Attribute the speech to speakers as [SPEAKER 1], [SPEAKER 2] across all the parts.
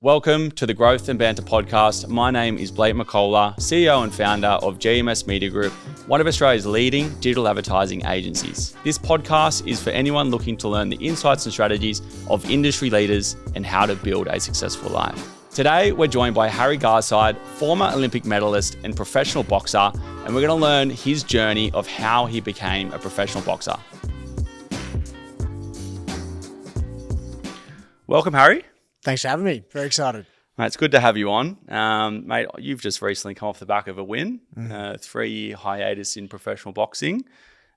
[SPEAKER 1] Welcome to the Growth and Banter Podcast. My name is Blake McCullough, CEO and founder of GMS Media Group, one of Australia's leading digital advertising agencies. This podcast is for anyone looking to learn the insights and strategies of industry leaders and how to build a successful life. Today, we're joined by Harry Garside, former Olympic medalist and professional boxer, and we're going to learn his journey of how he became a professional boxer. Welcome, Harry.
[SPEAKER 2] Thanks for having me. Very excited.
[SPEAKER 1] Mate, it's good to have you on. Mate, you've just recently come off the back of a win, 3-year hiatus in professional boxing,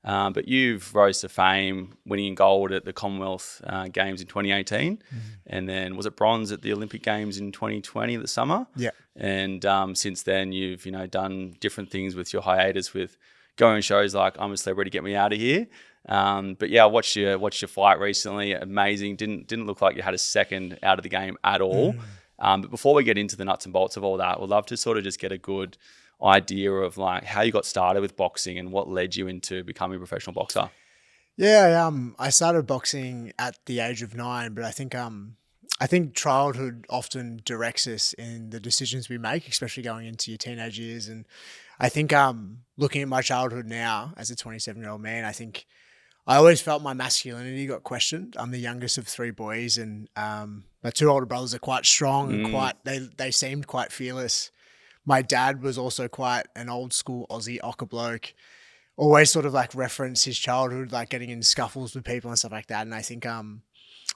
[SPEAKER 1] but you've rose to fame winning gold at the Commonwealth Games in 2018, and then was it bronze at the Olympic Games in 2020 the summer? Yeah. And since then, you've done different things with your hiatus, with going shows like I'm a Celebrity, Get Me Out of Here. But yeah, I watched your fight recently. Amazing. Didn't look like you had a second out of the game at all. But before we get into the nuts and bolts of all that, we'd love to sort of just get a good idea of like how you got started with boxing and what led you into becoming a professional boxer.
[SPEAKER 2] Yeah, I started boxing at the age of 9, but I think childhood often directs us in the decisions we make, especially going into your teenage years. And I think looking at my childhood now as a 27-year-old man, I think I always felt my masculinity got questioned. I'm the youngest of 3 boys, and my 2 older brothers are quite strong and they seemed quite fearless. My dad was also quite an old school Aussie ochre bloke, always sort of like reference his childhood, like getting in scuffles with people and stuff like that. And I think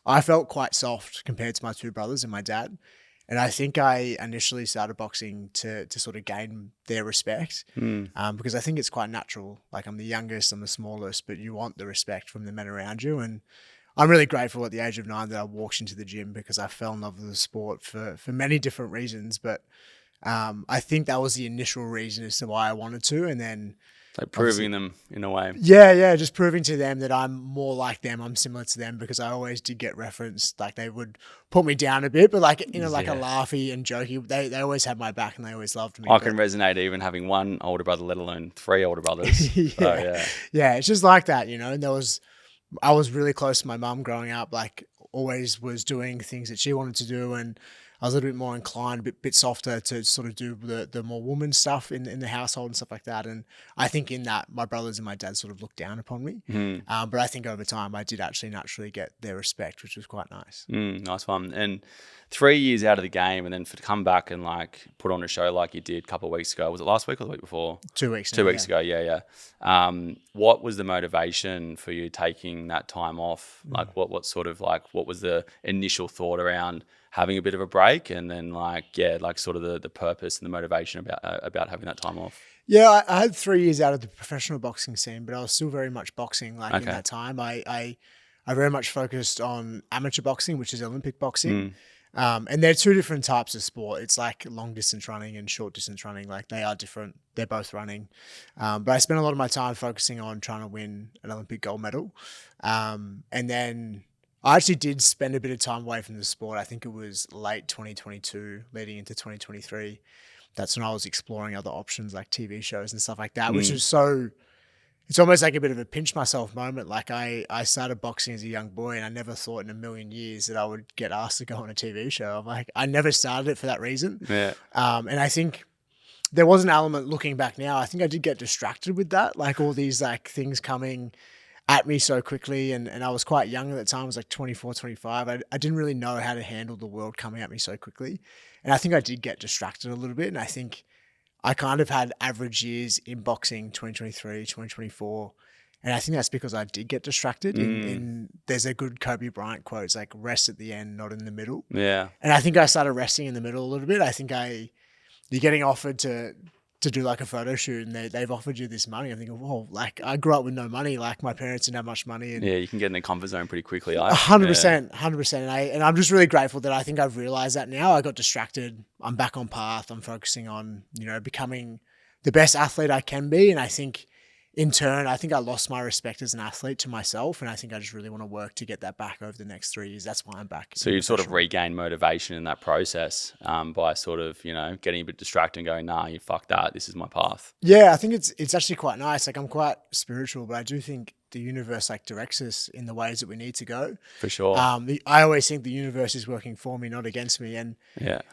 [SPEAKER 2] I felt quite soft compared to my 2 brothers and my dad. And I think I initially started boxing to sort of gain their respect because I think it's quite natural. Like I'm the youngest, I'm the smallest, but you want the respect from the men around you. And I'm really grateful at the age of 9 that I walked into the gym because I fell in love with the sport for many different reasons. But I think that was the initial reason as to why I wanted to. And then
[SPEAKER 1] like proving them in a way.
[SPEAKER 2] Yeah, just proving to them that I'm more like them, I'm similar to them, because I always did get referenced. Like they would put me down a bit, but like, a laughy and jokey, they always had my back and they always loved me.
[SPEAKER 1] I can resonate even having 1 older brother, let alone 3 older brothers.
[SPEAKER 2] Yeah, it's just like that, and I was really close to my mum growing up, like always was doing things that she wanted to do, and I was a little bit more inclined, a bit softer to sort of do the more woman stuff in the household and stuff like that. And I think in that, my brothers and my dad sort of looked down upon me. But I think over time, I did actually naturally get their respect, which was quite nice.
[SPEAKER 1] Nice one. And 3 years out of the game, and then to come back and like put on a show like you did a couple of weeks ago. Was it last week or the week before?
[SPEAKER 2] 2 weeks.
[SPEAKER 1] 2 weeks ago, yeah. What was the motivation for you taking that time off? Like what was the initial thought around having a bit of a break, and then sort of the purpose and the motivation about having that time off?
[SPEAKER 2] Yeah, I had 3 years out of the professional boxing scene, but I was still very much boxing. In that time, I very much focused on amateur boxing, which is Olympic boxing. And they're 2 different types of sport. It's like long distance running and short distance running. Like they are different. They're both running. But I spent a lot of my time focusing on trying to win an Olympic gold medal. And then I actually did spend a bit of time away from the sport. I think it was late 2022 leading into 2023. That's when I was exploring other options like TV shows and stuff like that, which was it's almost like a bit of a pinch myself moment. Like I started boxing as a young boy and I never thought in a million years that I would get asked to go on a TV show. I'm like, I never started it for that reason. Yeah. And I think there was an element looking back now, I think I did get distracted with that. Like all these like things coming at me so quickly, and I was quite young at the time. I was like 24, 25. I didn't really know how to handle the world coming at me so quickly. And I think I did get distracted a little bit. And I think I kind of had average years in boxing, 2023, 2024. And I think that's because I did get distracted. There's a good Kobe Bryant quote. It's like rest at the end, not in the middle. Yeah. And I think I started resting in the middle a little bit. I think you're getting offered to do like a photo shoot and they've offered you this money. I'm thinking, whoa, like I grew up with no money. Like my parents didn't have much money. And
[SPEAKER 1] you can get in the comfort zone pretty quickly.
[SPEAKER 2] 100%. And I'm just really grateful that I think I've realized that now. I got distracted. I'm back on path. I'm focusing on, becoming the best athlete I can be. And I think in turn, I think I lost my respect as an athlete to myself. And I think I just really want to work to get that back over the next 3 years. That's why I'm back.
[SPEAKER 1] So you've sort of regained motivation in that process by sort of, getting a bit distracted and going, nah, you fuck that. This is my path.
[SPEAKER 2] Yeah, I think it's actually quite nice. Like I'm quite spiritual, but I do think the universe like directs us in the ways that we need to go.
[SPEAKER 1] For sure.
[SPEAKER 2] I always think the universe is working for me, not against me. And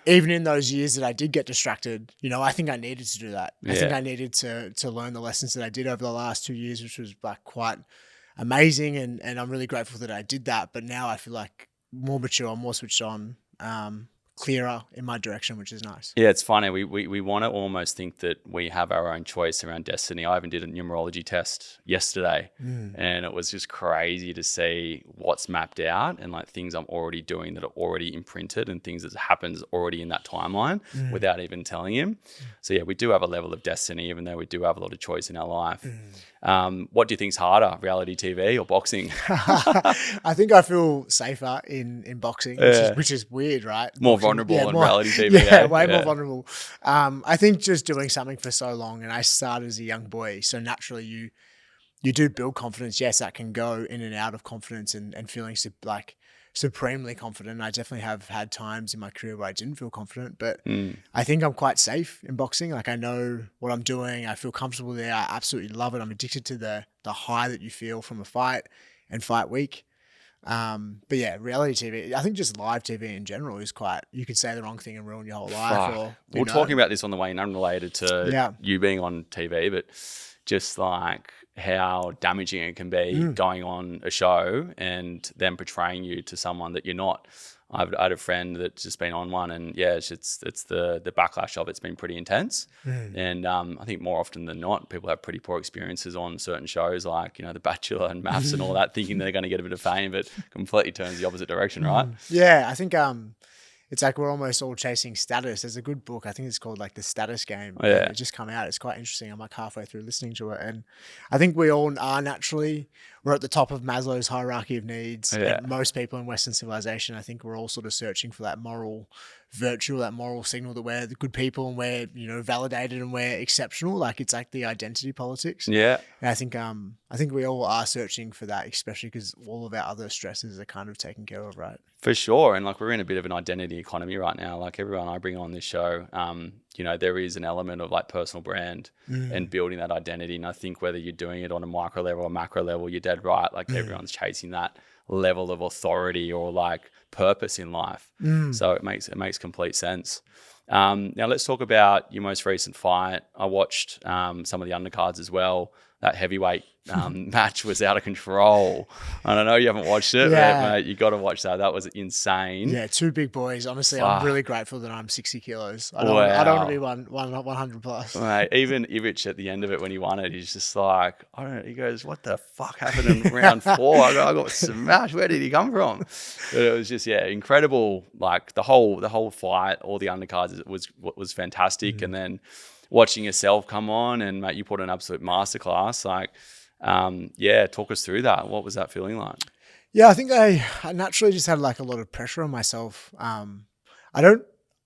[SPEAKER 2] even in those years that I did get distracted, I think I needed to do that. I think I needed to learn the lessons that I did over the last 2 years, which was like quite amazing. And I'm really grateful that I did that. But now I feel like more mature, more switched on, clearer in my direction, which is nice.
[SPEAKER 1] Yeah, it's funny. We want to almost think that we have our own choice around destiny. I even did a numerology test yesterday, and it was just crazy to see what's mapped out and like things I'm already doing that are already imprinted and things that happens already in that timeline without even telling him. So yeah, we do have a level of destiny, even though we do have a lot of choice in our life. What do you think's harder, reality TV or boxing?
[SPEAKER 2] I think I feel safer in boxing, which is weird, right?
[SPEAKER 1] More vulnerable on reality TV.
[SPEAKER 2] Way more vulnerable. I think just doing something for so long, and I started as a young boy, so naturally you do build confidence. Yes, that can go in and out of confidence and feeling like supremely confident. I definitely have had times in my career where I didn't feel confident, but I think I'm quite safe in boxing. Like I know what I'm doing. I feel comfortable there. I absolutely love it. I'm addicted to the high that you feel from a fight and fight week. But yeah, reality TV, I think just live TV in general is quite, you could say the wrong thing and ruin your whole life.
[SPEAKER 1] We're talking about this on the way in, unrelated to you being on TV, but just like how damaging it can be going on a show and them portraying you to someone that you're not. I had a friend that's just been on one, and it's the backlash of it's been pretty intense. And I think more often than not, people have pretty poor experiences on certain shows like, The Bachelor and Maths and all that, thinking they're going to get a bit of fame, but completely turns the opposite direction, right?
[SPEAKER 2] Yeah, I think it's like we're almost all chasing status. There's a good book, I think it's called like The Status Game. It just come out. It's quite interesting. I'm like halfway through listening to it. And I think we all are naturally, we're at the top of Maslow's hierarchy of needs. And most people in Western civilization, I think we're all sort of searching for that moral virtue, that moral signal that we're the good people and we're, validated and we're exceptional. Like it's like the identity politics. Yeah. And I think we all are searching for that, especially because all of our other stresses are kind of taken care of, right?
[SPEAKER 1] For sure. And like we're in a bit of an identity economy right now. Like everyone I bring on this show, there is an element of like personal brand and building that identity. And I think whether you're doing it on a micro level or macro level, you're dead right. Like everyone's chasing that level of authority or like purpose in life. So it makes complete sense. Now let's talk about your most recent fight. I watched some of the undercards as well. That heavyweight match was out of control. And I know you haven't watched it, but mate, you got to watch that. That was insane.
[SPEAKER 2] Yeah, two big boys. Honestly, I'm really grateful that I'm 60 kilos. I don't want to be 100 plus.
[SPEAKER 1] Mate, even Ivic at the end of it when he won it, he's just like, I don't know. He goes, what the fuck happened in round 4? I got smashed. Where did he come from? But it was just, incredible. Like the whole fight, all the undercards was fantastic. And then watching yourself come on and mate, you put an absolute masterclass. Like, talk us through that. What was that feeling like?
[SPEAKER 2] Yeah, I think I naturally just had like a lot of pressure on myself.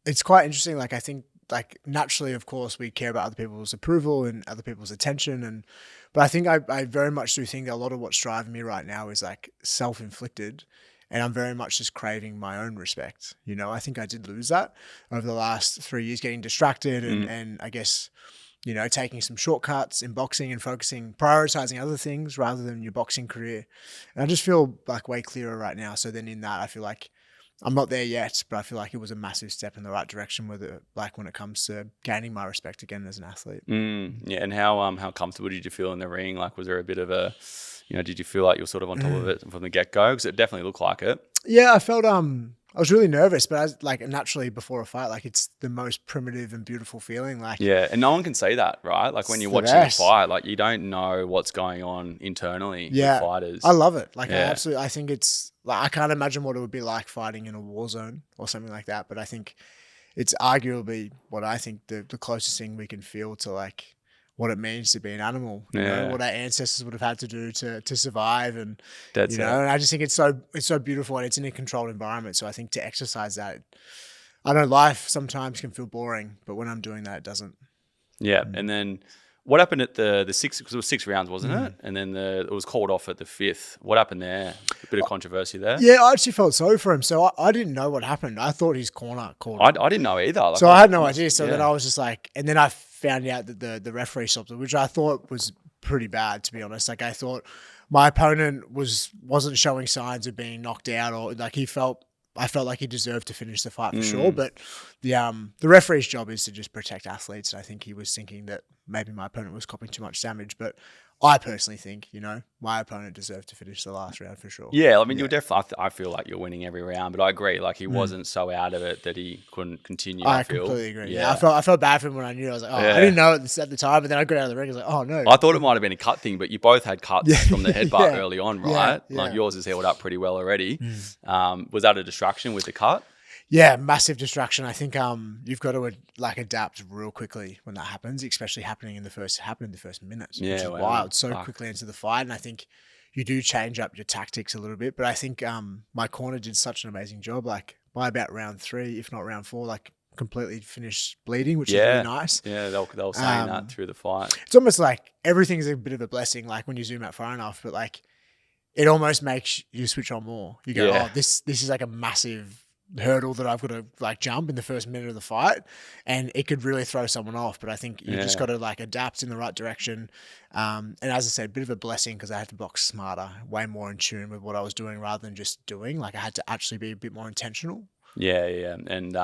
[SPEAKER 2] It's quite interesting. Like I think like naturally, of course, we care about other people's approval and other people's attention. But I think I very much do think that a lot of what's driving me right now is like self-inflicted. And I'm very much just craving my own respect. I think I did lose that over the last 3 years, getting distracted and I guess, taking some shortcuts in boxing and prioritizing other things rather than your boxing career. And I just feel like way clearer right now. So then in that, I feel like I'm not there yet, but I feel like it was a massive step in the right direction when it comes to gaining my respect again as an athlete.
[SPEAKER 1] Yeah. And how comfortable did you feel in the ring? Like, was there a bit of a, did you feel like you were sort of on top of it from the get-go? Because it definitely looked like it.
[SPEAKER 2] Yeah, I felt I was really nervous, but I was like naturally before a fight, like it's the most primitive and beautiful feeling. Like
[SPEAKER 1] and no one can say that, right? Like when you're watching a fight, like you don't know what's going on internally with fighters.
[SPEAKER 2] I love it. Like I think it's like I can't imagine what it would be like fighting in a war zone or something like that. But I think it's arguably what I think the closest thing we can feel to like what it means to be an animal, what our ancestors would have had to do to survive. And, and I just think it's so beautiful and it's in a controlled environment. So I think to exercise that, I know life sometimes can feel boring, but when I'm doing that, it doesn't.
[SPEAKER 1] Yeah. And then what happened at the 6, because it was 6 rounds, wasn't it? And then it was called off at the 5th. What happened there? A bit of controversy there.
[SPEAKER 2] Yeah, I actually felt sorry for him. So I didn't know what happened. I thought his corner called him.
[SPEAKER 1] I didn't know either. Like,
[SPEAKER 2] so I had no idea. So then I was just like, and then I found out that the referee stopped it, which I thought was pretty bad, to be honest. Like I thought my opponent wasn't showing signs of being knocked out, or like I felt like he deserved to finish the fight for sure. But the referee's job is to just protect athletes. And I think he was thinking that maybe my opponent was copying too much damage. But I personally think, my opponent deserved to finish the last round for sure.
[SPEAKER 1] Yeah, I mean, you're definitely. I feel like you're winning every round, but I agree. Like he wasn't so out of it that he couldn't continue. I
[SPEAKER 2] completely agree. Yeah, I felt bad for him when I knew. I was like, I didn't know it at the time, but then I got out of the ring. I was like, oh no.
[SPEAKER 1] I thought it might have been a cut thing, but you both had cuts from the headbutt early on, right?
[SPEAKER 2] Yeah.
[SPEAKER 1] Like yours is held up pretty well already. Was that a distraction with the cut?
[SPEAKER 2] Yeah, massive distraction. I think you've got to adapt real quickly when that happens, especially happening in the first minutes, which is wild. So quickly into the fight, and I think you do change up your tactics a little bit. But I think my corner did such an amazing job. Like by about round 3, if not round 4, like completely finished bleeding, which is really nice.
[SPEAKER 1] Yeah, they were saying that through the fight.
[SPEAKER 2] It's almost like everything's a bit of a blessing, like when you zoom out far enough. But like it almost makes you switch on more. You go, oh, this is like a massive hurdle that I've got to like jump in the first minute of the fight, and it could really throw someone off. But I think you just got to like adapt in the right direction. And as I said, a bit of a blessing because I had to box smarter, way more in tune with what I was doing rather than just doing. Like I had to actually be a bit more intentional. Yeah.
[SPEAKER 1] And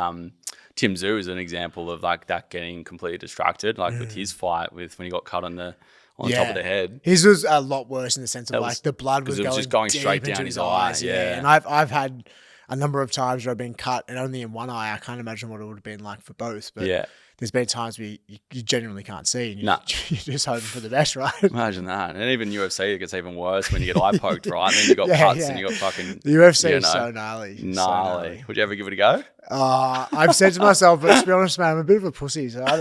[SPEAKER 1] Tim Tszyu is an example of like that getting completely distracted, like with his fight when he got cut on the top of the head.
[SPEAKER 2] His was a lot worse in the sense of like the blood was
[SPEAKER 1] just going straight down his eyes. Yeah.
[SPEAKER 2] And I've had a number of times where I've been cut and only in one eye. I can't imagine what it would have been like for both. But there's been times where you genuinely can't see and you're just hoping for the best, right?
[SPEAKER 1] Imagine that. And even UFC, it gets even worse when you get eye poked, right? And then you got cuts and you got fucking...
[SPEAKER 2] The UFC is so gnarly.
[SPEAKER 1] Gnarly. Would you ever give it a go?
[SPEAKER 2] I've said to myself, but to be honest, man, I'm a bit of a pussy. So I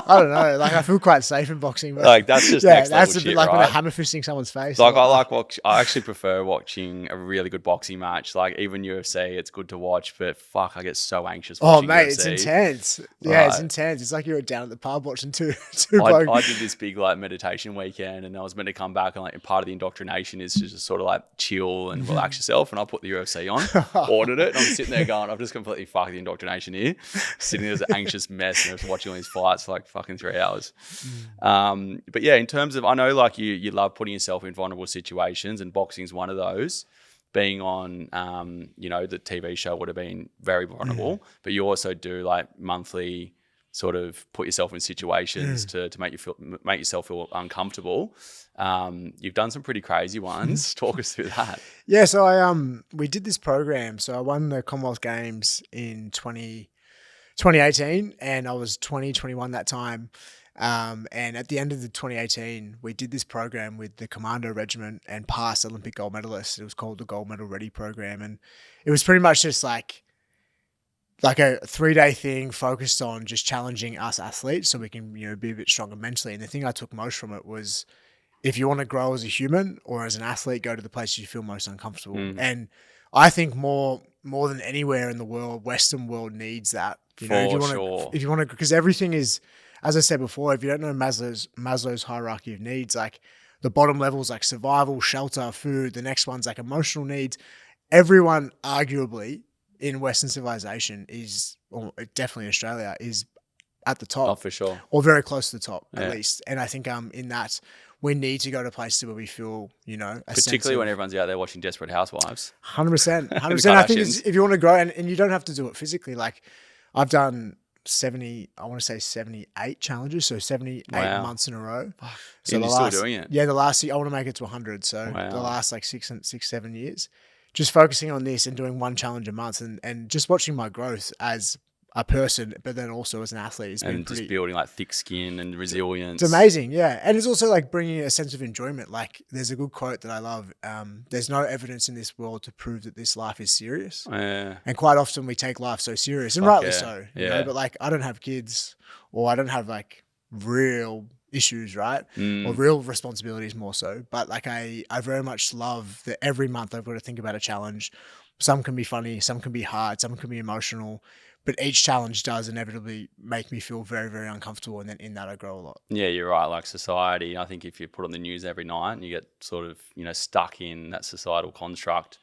[SPEAKER 2] don't know. Like I feel quite safe in boxing. But
[SPEAKER 1] like that's just next level
[SPEAKER 2] that's a bit
[SPEAKER 1] shit,
[SPEAKER 2] like when
[SPEAKER 1] right?
[SPEAKER 2] they're hammer fisting someone's face.
[SPEAKER 1] Like I actually prefer watching a really good boxing match. Like even UFC, it's good to watch, but fuck, I get so anxious watching UFC.
[SPEAKER 2] It's intense. Yeah, it's intense. It's like you're down at the pub watching two blokes.
[SPEAKER 1] I did this big like meditation weekend, and I was meant to come back, and like part of the indoctrination is to just sort of like chill and relax yourself. And I put the UFC on, ordered it, and I'm sitting there going, I've just completely fucked the indoctrination here. Sitting there as an anxious mess and I was watching all these fights for like fucking 3 hours. But yeah, in terms of, I know like you love putting yourself in vulnerable situations, and boxing is one of those. Being on, the TV show would have been very vulnerable, but you also do like monthly sort of put yourself in situations to make yourself feel uncomfortable. You've done some pretty crazy ones. Talk us through that.
[SPEAKER 2] Yeah, so we did this program. So I won the Commonwealth Games in 2018, and I was 21 that time. And at the end of the 2018, we did this program with the Commando Regiment and past Olympic gold medalists. It was called the Gold Medal Ready program, and it was pretty much just like a 3-day thing focused on just challenging us athletes so we can, be a bit stronger mentally. And the thing I took most from it was, if you want to grow as a human or as an athlete, go to the places you feel most uncomfortable. And I think more than anywhere in the world, Western world needs that. If you want to, because everything is, as I said before, if you don't know Maslow's hierarchy of needs, like the bottom level is like survival, shelter, food. The next one's like emotional needs. Everyone arguably in Western civilization is, or definitely Australia, is at the top.
[SPEAKER 1] Oh, for sure.
[SPEAKER 2] Or very close to the top, at least. And I think in that, we need to go to places where we feel,
[SPEAKER 1] particularly when everyone's out there watching Desperate Housewives.
[SPEAKER 2] 100%. 100%. I think if you want to grow, and you don't have to do it physically. Like I've done 78 challenges, so 78 months in a row. So
[SPEAKER 1] and you're still doing it?
[SPEAKER 2] Yeah, the last year, I want to make it to 100. So the last like 7 years. Just focusing on this and doing one challenge a month and just watching my growth as a person, but then also as an athlete. It's been
[SPEAKER 1] just building like thick skin and resilience.
[SPEAKER 2] It's amazing, yeah. And it's also like bringing a sense of enjoyment. Like there's a good quote that I love. There's no evidence in this world to prove that this life is serious. And quite often we take life so serious, and rightly so. You know? But like I don't have kids, or I don't have like real issues, right? Or real responsibilities more so. But like I very much love that every month I've got to think about a challenge. Some can be funny, some can be hard, some can be emotional, but each challenge does inevitably make me feel very, very uncomfortable, and then in that I grow a lot.
[SPEAKER 1] Yeah, you're right. Like society, I think if you put on the news every night and you get sort of, stuck in that societal construct,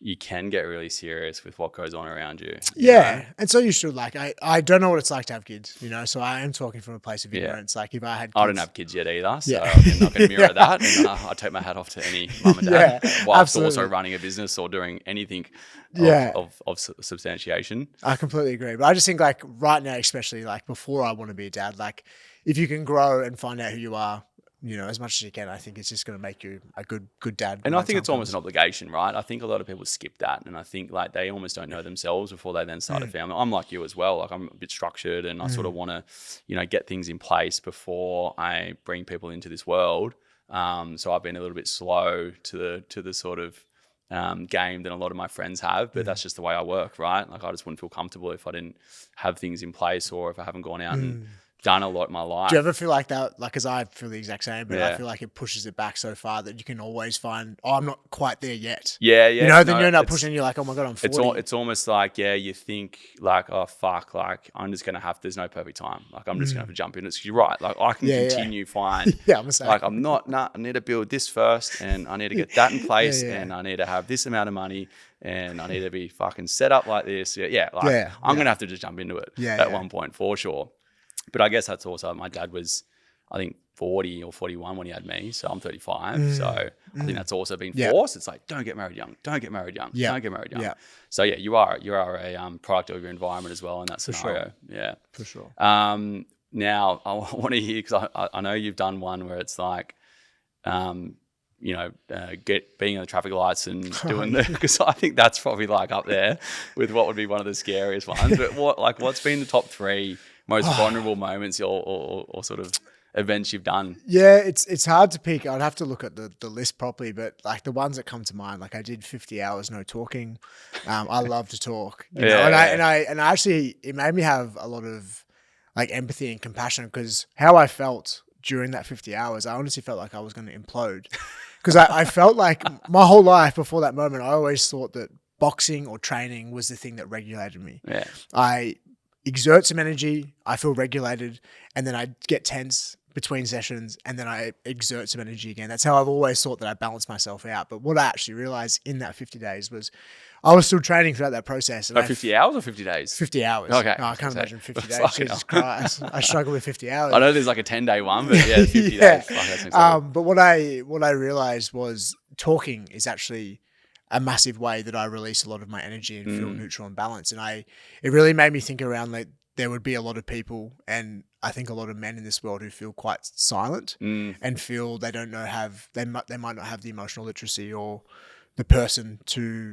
[SPEAKER 1] you can get really serious with what goes on around you.
[SPEAKER 2] Yeah. And so you should, like, I don't know what it's like to have kids, you know, so I am talking from a place of ignorance. Like if I had kids.
[SPEAKER 1] I don't have kids yet either, so I'm not going to mirror that. And I take my hat off to any mum and dad whilst also running a business or doing anything of substantiation.
[SPEAKER 2] I completely agree. But I just think like right now, especially like before I want to be a dad, like if you can grow and find out who you are, you know, as much as you can, I think it's just going to make you a good dad.
[SPEAKER 1] And I think it's almost an obligation, right? I think a lot of people skip that. And I think like they almost don't know themselves before they then start a family. I'm like you as well. Like I'm a bit structured and I sort of want to, you know, get things in place before I bring people into this world. So I've been a little bit slow to the sort of game than a lot of my friends have, but that's just the way I work, right? Like I just wouldn't feel comfortable if I didn't have things in place or if I haven't gone out and done a lot in my life.
[SPEAKER 2] Do you ever feel like that? Like, because I feel the exact same, but I feel like it pushes it back so far that you can always find, I'm not quite there yet.
[SPEAKER 1] Yeah.
[SPEAKER 2] You know, then you end up pushing, you're like, oh my God, I'm 40.
[SPEAKER 1] It's almost like, you think like, oh fuck, like I'm just going to have, there's no perfect time. Like I'm just going to have to jump in. You're right. Like I can continue fine.
[SPEAKER 2] I'm the same.
[SPEAKER 1] Like I'm not, I need to build this first and I need to get that in place and I need to have this amount of money and I need to be fucking set up like this. I'm going to have to just jump into it at one point for sure. But I guess that's also, my dad was, I think, 40 or 41 when he had me. So I'm 35. So I think that's also been forced. It's like, don't get married young. Don't get married young. Don't get married young. Yeah. So you are a product of your environment as well in that scenario.
[SPEAKER 2] Sure.
[SPEAKER 1] Yeah.
[SPEAKER 2] For sure.
[SPEAKER 1] Now I want to hear, because I know you've done one where it's like, you know, being on the traffic lights and doing because I think that's probably like up there with what would be one of the scariest ones. But what's been the top 3 most vulnerable moments or sort of events you've done?
[SPEAKER 2] Yeah, it's hard to pick. I'd have to look at the list properly, but like the ones that come to mind, like I did 50 hours no talking. I love to talk, you know? And I actually, it made me have a lot of like empathy and compassion, because how I felt during that 50 hours, I honestly felt like I was going to implode, because I felt like my whole life before that moment, I always thought that boxing or training was the thing that regulated me.
[SPEAKER 1] Yeah.
[SPEAKER 2] I exert some energy, I feel regulated, and then I get tense between sessions, and then I exert some energy again. That's how I've always thought that I balance myself out. But what I actually realized in that 50 days was I was still training throughout that process.
[SPEAKER 1] And 50 hours or 50 days?
[SPEAKER 2] 50 hours.
[SPEAKER 1] Okay.
[SPEAKER 2] No, I can't imagine 50 days. Jesus Christ. I struggle with 50 hours.
[SPEAKER 1] I know there's like a 10-day one, but 50 days.
[SPEAKER 2] But what I realized was talking is actually a massive way that I release a lot of my energy and feel neutral and balanced. And it really made me think around, like, there would be a lot of people, and I think a lot of men in this world, who feel quite silent and feel they don't know, they might not have the emotional literacy or the person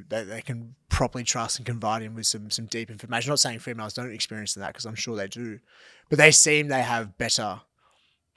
[SPEAKER 2] that they can properly trust and confide in with some deep information. I'm not saying females don't experience that, because I'm sure they do, but they have better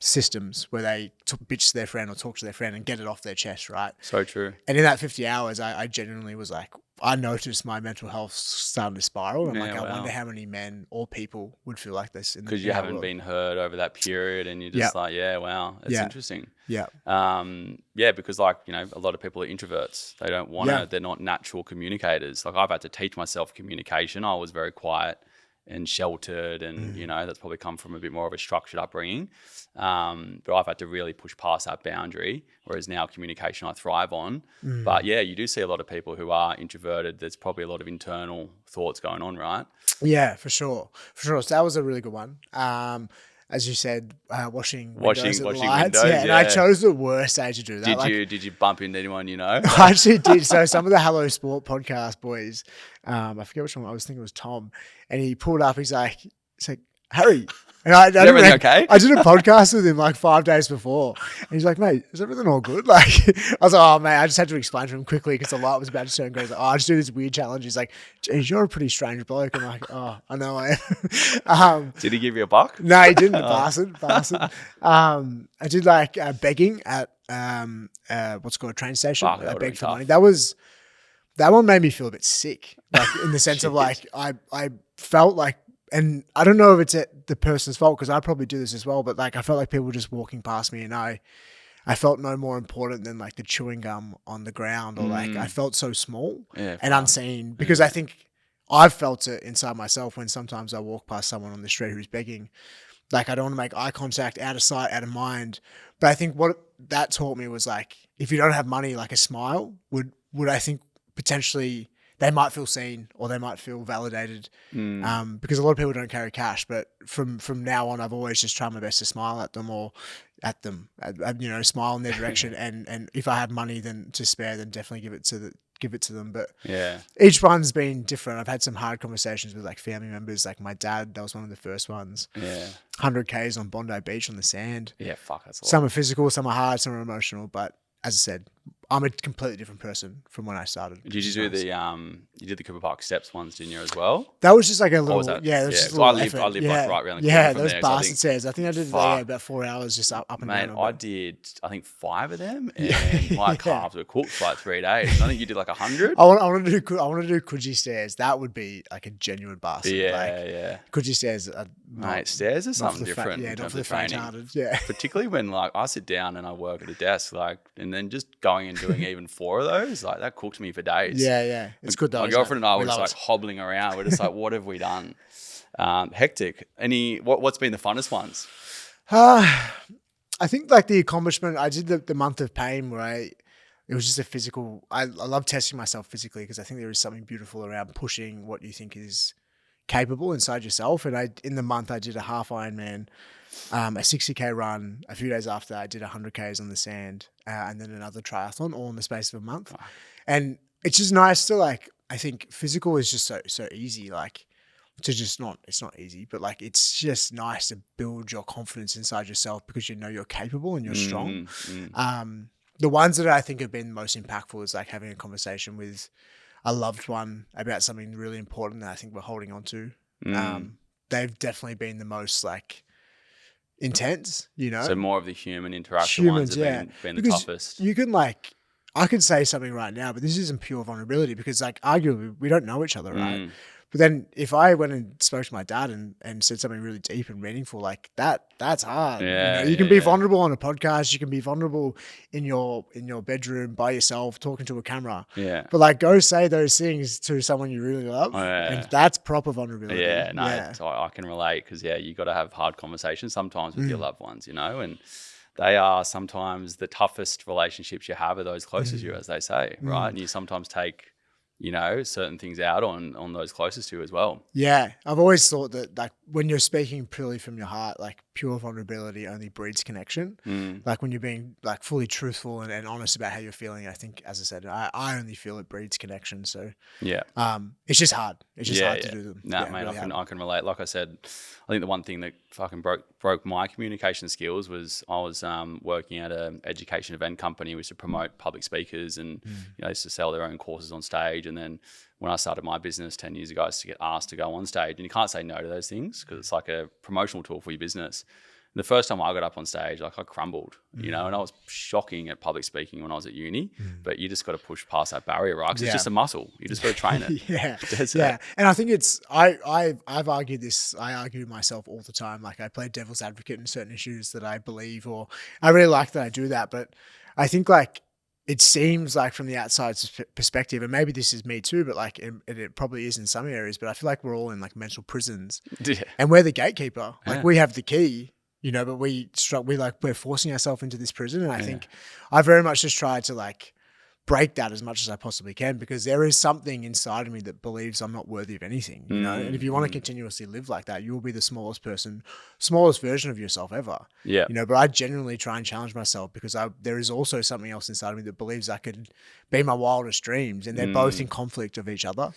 [SPEAKER 2] systems where they bitch to their friend or talk to their friend and get it off their chest, right?
[SPEAKER 1] So true.
[SPEAKER 2] And in that 50 hours, I genuinely was like, I noticed my mental health starting to spiral. I'm I wonder how many men or people would feel like this. Because
[SPEAKER 1] you haven't been heard over that period, and you're just like, it's interesting.
[SPEAKER 2] Yeah.
[SPEAKER 1] Because like, you know, a lot of people are introverts. They don't want to, they're not natural communicators. Like I've had to teach myself communication. I was very quiet and sheltered, and you know, that's probably come from a bit more of a structured upbringing. But I've had to really push past that boundary, whereas now communication I thrive on. But you do see a lot of people who are introverted. There's probably a lot of internal thoughts going on, right?
[SPEAKER 2] Yeah, for sure. So that was a really good one. As you said, washing windows. Yeah, and I chose the worst day to do that.
[SPEAKER 1] Did you bump into anyone you know?
[SPEAKER 2] I actually did. So some of the Hello Sport podcast boys, I forget which one. I was thinking it was Tom, and he pulled up. He's like, Harry. And I did a podcast with him like 5 days before. And he's like, mate, is everything all good? Like, I was like, oh, mate, I just had to explain to him quickly because the light was about to turn green. He's like, I just do this weird challenge. He's like, geez, you're a pretty strange bloke. I'm like, oh, I know I am.
[SPEAKER 1] Did he give you a buck?
[SPEAKER 2] No, he didn't. Bastard. I did like begging at what's called a train station. I begged for money. That one made me feel a bit sick, like in the sense of like, I felt like, and I don't know if it's the person's fault, because I probably do this as well, but like I felt like people were just walking past me, and I felt no more important than like the chewing gum on the ground, or like I felt so small and unseen, because I think I've felt it inside myself when sometimes I walk past someone on the street who's begging. Like I don't want to make eye contact, out of sight, out of mind. But I think what that taught me was like, if you don't have money, like a smile would I think potentially they might feel seen or they might feel validated, because a lot of people don't carry cash. But from now on, I've always just tried my best to smile at them or smile in their direction. and if I have money then to spare, then definitely give it to them. But each one's been different. I've had some hard conversations with like family members, like my dad. That was one of the first ones. 100Ks on Bondi Beach on the sand.
[SPEAKER 1] That's a lot.
[SPEAKER 2] Some are physical, some are hard, some are emotional. But as I said, I'm a completely different person from when I started.
[SPEAKER 1] Did you do you did the Cooper Park Steps ones, didn't you, as well?
[SPEAKER 2] That was just like a little,
[SPEAKER 1] just a little effort. I live like right around the corner from
[SPEAKER 2] those
[SPEAKER 1] there.
[SPEAKER 2] bastard stairs. I think I did about 4 hours just up and down.
[SPEAKER 1] I did, I think 5 of them, and my calves were cooked for like 3 days. I think you did like 100.
[SPEAKER 2] I want to do Coogee stairs. That would be like a genuine bastard. Coogee stairs are
[SPEAKER 1] Mate, stairs are something different.
[SPEAKER 2] Not for the faint-hearted. Yeah.
[SPEAKER 1] Particularly when like I sit down and I work at a desk, like, and then just going and doing even 4 of those, like that cooked me for days.
[SPEAKER 2] Yeah. It's good though.
[SPEAKER 1] My girlfriend and I were just like hobbling around. We're just like, what have we done? Hectic. What's been the funnest ones?
[SPEAKER 2] I think like the accomplishment, I did the month of pain where it was just a physical, I love testing myself physically because I think there is something beautiful around pushing what you think is capable inside yourself. And in the month I did a half Ironman, a 60K run. A few days after I did 100Ks on the sand, and then another triathlon, all in the space of a month. Oh. And it's just nice to like, I think physical is just so easy, like to just it's not easy, but like it's just nice to build your confidence inside yourself because you know you're capable and you're strong. The ones that I think have been most impactful is like having a conversation with a loved one about something really important that I think we're holding on to. They've definitely been the most like intense, you know?
[SPEAKER 1] So more of the human interaction ones have been the toughest.
[SPEAKER 2] You can like, I could say something right now, but this isn't pure vulnerability because like arguably we don't know each other, right? But then if I went and spoke to my dad and said something really deep and meaningful, like that's hard. You can be vulnerable on a podcast. You can be vulnerable in your bedroom by yourself talking to a camera. But like go say those things to someone you really love. And that's proper vulnerability.
[SPEAKER 1] So I can relate because you got to have hard conversations sometimes with your loved ones, you know, and they are sometimes the toughest relationships you have are those closest to you, as they say, right? And you sometimes take, you know, certain things out on those closest to you as well. Yeah.
[SPEAKER 2] I've always thought that like when you're speaking purely from your heart, like pure vulnerability only breeds connection. Like when you're being like fully truthful and honest about how you're feeling, I think, as I said, I only feel it breeds connection. So it's just hard. It's just hard to do them.
[SPEAKER 1] No, mate, really I can relate. Like I said, I think the one thing that fucking broke my communication skills was I was working at an education event company. We used to promote public speakers and you know, used to sell their own courses on stage. And then when I started my business 10 years ago, I used to get asked to go on stage, and you can't say no to those things because it's like a promotional tool for your business. And the first time I got up on stage, like I crumbled, you know, and I was shocking at public speaking when I was at uni, but you just got to push past that barrier, right? Because it's just a muscle. You just got to train it.
[SPEAKER 2] And I think it's, I've argued this, I argue myself all the time. Like I play devil's advocate in certain issues that I believe, or I really like that I do that. But I think like, it seems like from the outside perspective, and maybe this is me too, but like it probably is in some areas, but I feel like we're all in like mental prisons and we're the gatekeeper. Like we have the key, you know, but we're forcing ourselves into this prison. And I think I very much just tried to like break that as much as I possibly can, because there is something inside of me that believes I'm not worthy of anything, you know? And if you want to continuously live like that, you will be the smallest version of yourself ever. You know, but I genuinely try and challenge myself because there is also something else inside of me that believes I could be my wildest dreams, and they're both in conflict of each other.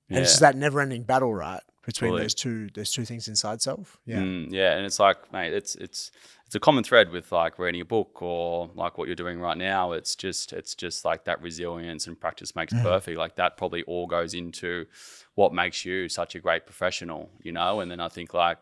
[SPEAKER 2] And it's just that never ending battle, right? Between those two things inside self.
[SPEAKER 1] And it's like, mate, it's a common thread with like reading a book or like what you're doing right now. It's just like that resilience and practice makes perfect. Like that probably all goes into what makes you such a great professional, you know? And then I think like,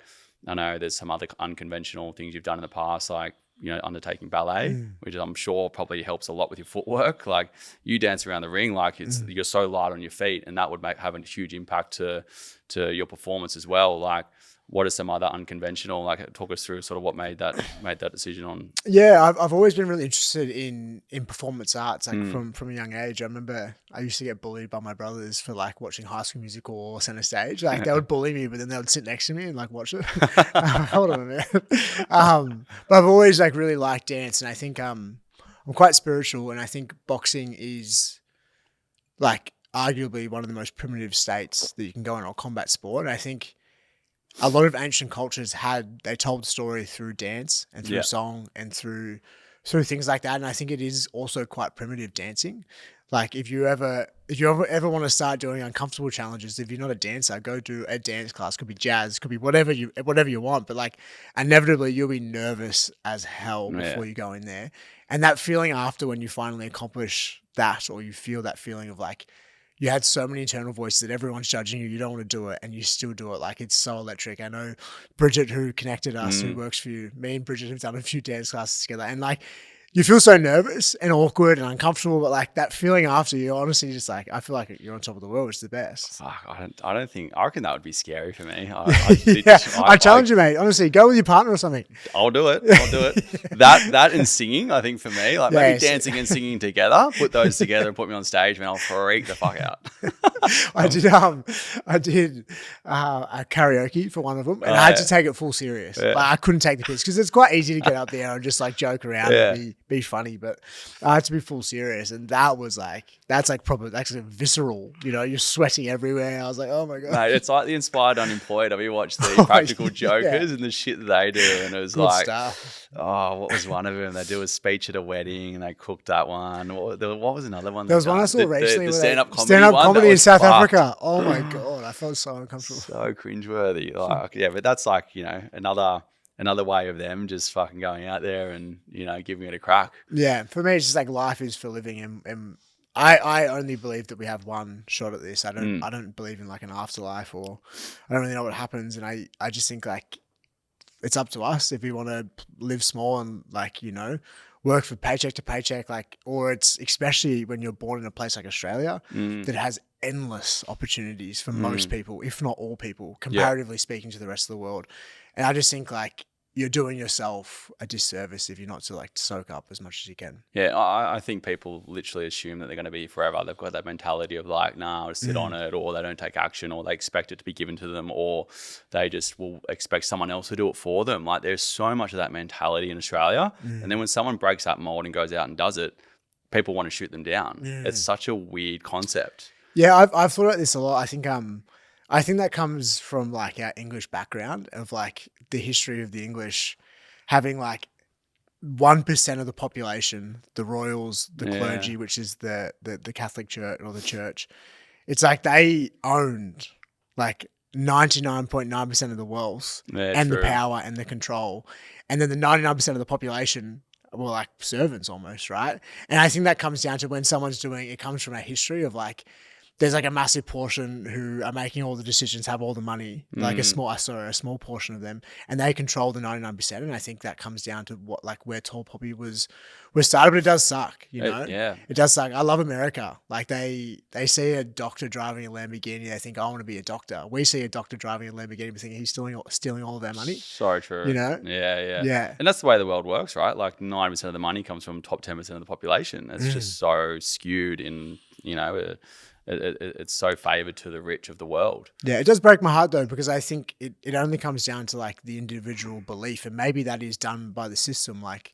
[SPEAKER 1] I know there's some other unconventional things you've done in the past, like, you know, undertaking ballet, which I'm sure probably helps a lot with your footwork. Like you dance around the ring, like you're so light on your feet, and that would have a huge impact to your performance as well. Like what are some other unconventional, like talk us through sort of what made that decision on?
[SPEAKER 2] Yeah, I've always been really interested in performance arts, like from a young age. I remember I used to get bullied by my brothers for like watching High School Musical or Center Stage. Like they would bully me, but then they would sit next to me and like watch it. Hold on a minute. But I've always like really liked dance, and I think I'm quite spiritual, and I think boxing is like, arguably one of the most primitive states that you can go in or combat sport. And I think a lot of ancient cultures they told the story through dance and through song and through things like that. And I think it is also quite primitive dancing. Like if you ever want to start doing uncomfortable challenges, if you're not a dancer, go do a dance class. Could be jazz, could be whatever you want. But like inevitably you'll be nervous as hell before you go in there. And that feeling after when you finally accomplish that, or you feel that feeling of like you had so many internal voices that everyone's judging you, you don't want to do it, and you still do it. Like it's so electric. I know Bridget, who connected us, who works for you, me and Bridget have done a few dance classes together, and like you feel so nervous and awkward and uncomfortable, but like that feeling after, you're honestly just like, I feel like you're on top of the world, which is the best.
[SPEAKER 1] Fuck, I reckon that would be scary for me.
[SPEAKER 2] I challenge you, mate. Honestly, go with your partner or something.
[SPEAKER 1] I'll do it. That and singing, I think for me, like maybe dancing and singing together, put those together and put me on stage, and I'll freak the fuck out.
[SPEAKER 2] I did a karaoke for one of them, and I had to take it full serious. Like, I couldn't take the piss because it's quite easy to get up there and just like joke around and be funny, but I had to be full serious, and that's like visceral. You know, you're sweating everywhere. I was like, oh my god,
[SPEAKER 1] mate, it's like the Inspired Unemployed. Have you watched the Practical Jokers and the shit that they do? And it was good like stuff. Oh, what was one of them? They do a speech at a wedding and they cooked that one. What was another one?
[SPEAKER 2] There was one I saw recently.
[SPEAKER 1] The stand-up comedy
[SPEAKER 2] in South Africa. Oh my god, I felt so uncomfortable.
[SPEAKER 1] So cringeworthy. Like, yeah, but that's like, you know, another way of them just fucking going out there and, you know, giving it a crack.
[SPEAKER 2] Yeah, for me, it's just like life is for living, and I only believe that we have one shot at this. I don't believe in like an afterlife, or I don't really know what happens, and I just think like it's up to us if we want to live small and like, you know, work for paycheck to paycheck, like, or it's especially when you're born in a place like Australia that has endless opportunities for most people, if not all people, comparatively speaking to the rest of the world. And I just think like you're doing yourself a disservice if you're not to like soak up as much as you can.
[SPEAKER 1] Yeah, I think people literally assume that they're going to be forever. They've got that mentality of like, nah, I'll sit on it, or they don't take action, or they expect it to be given to them, or they just will expect someone else to do it for them. Like there's so much of that mentality in Australia. And then when someone breaks that mold and goes out and does it, people want to shoot them down. It's such a weird concept.
[SPEAKER 2] Yeah, I've thought about this a lot. I think that comes from like our English background of like the history of the English having like 1% of the population, the royals, the clergy, which is the Catholic Church or the church. It's like they owned like 99.9% of the wealth and the power and the control. And then the 99% of the population were like servants almost, right? And I think that comes down to when someone's doing, it comes from a history of like, there's like a massive portion who are making all the decisions, have all the money, like a small portion of them, and they control the 99%. And I think that comes down to what, like where Tall Poppy was started, but it does suck, you know? It does suck. I love America. Like they see a doctor driving a Lamborghini, they think, I want to be a doctor. We see a doctor driving a Lamborghini, we think he's stealing all of our money.
[SPEAKER 1] So true.
[SPEAKER 2] You know?
[SPEAKER 1] Yeah. And that's the way the world works, right? Like 90% of the money comes from top 10% of the population. It's just so skewed in, you know, it's so favored to the rich of the world. Yeah,
[SPEAKER 2] it does break my heart though, because I think it only comes down to like the individual belief, and maybe that is done by the system. Like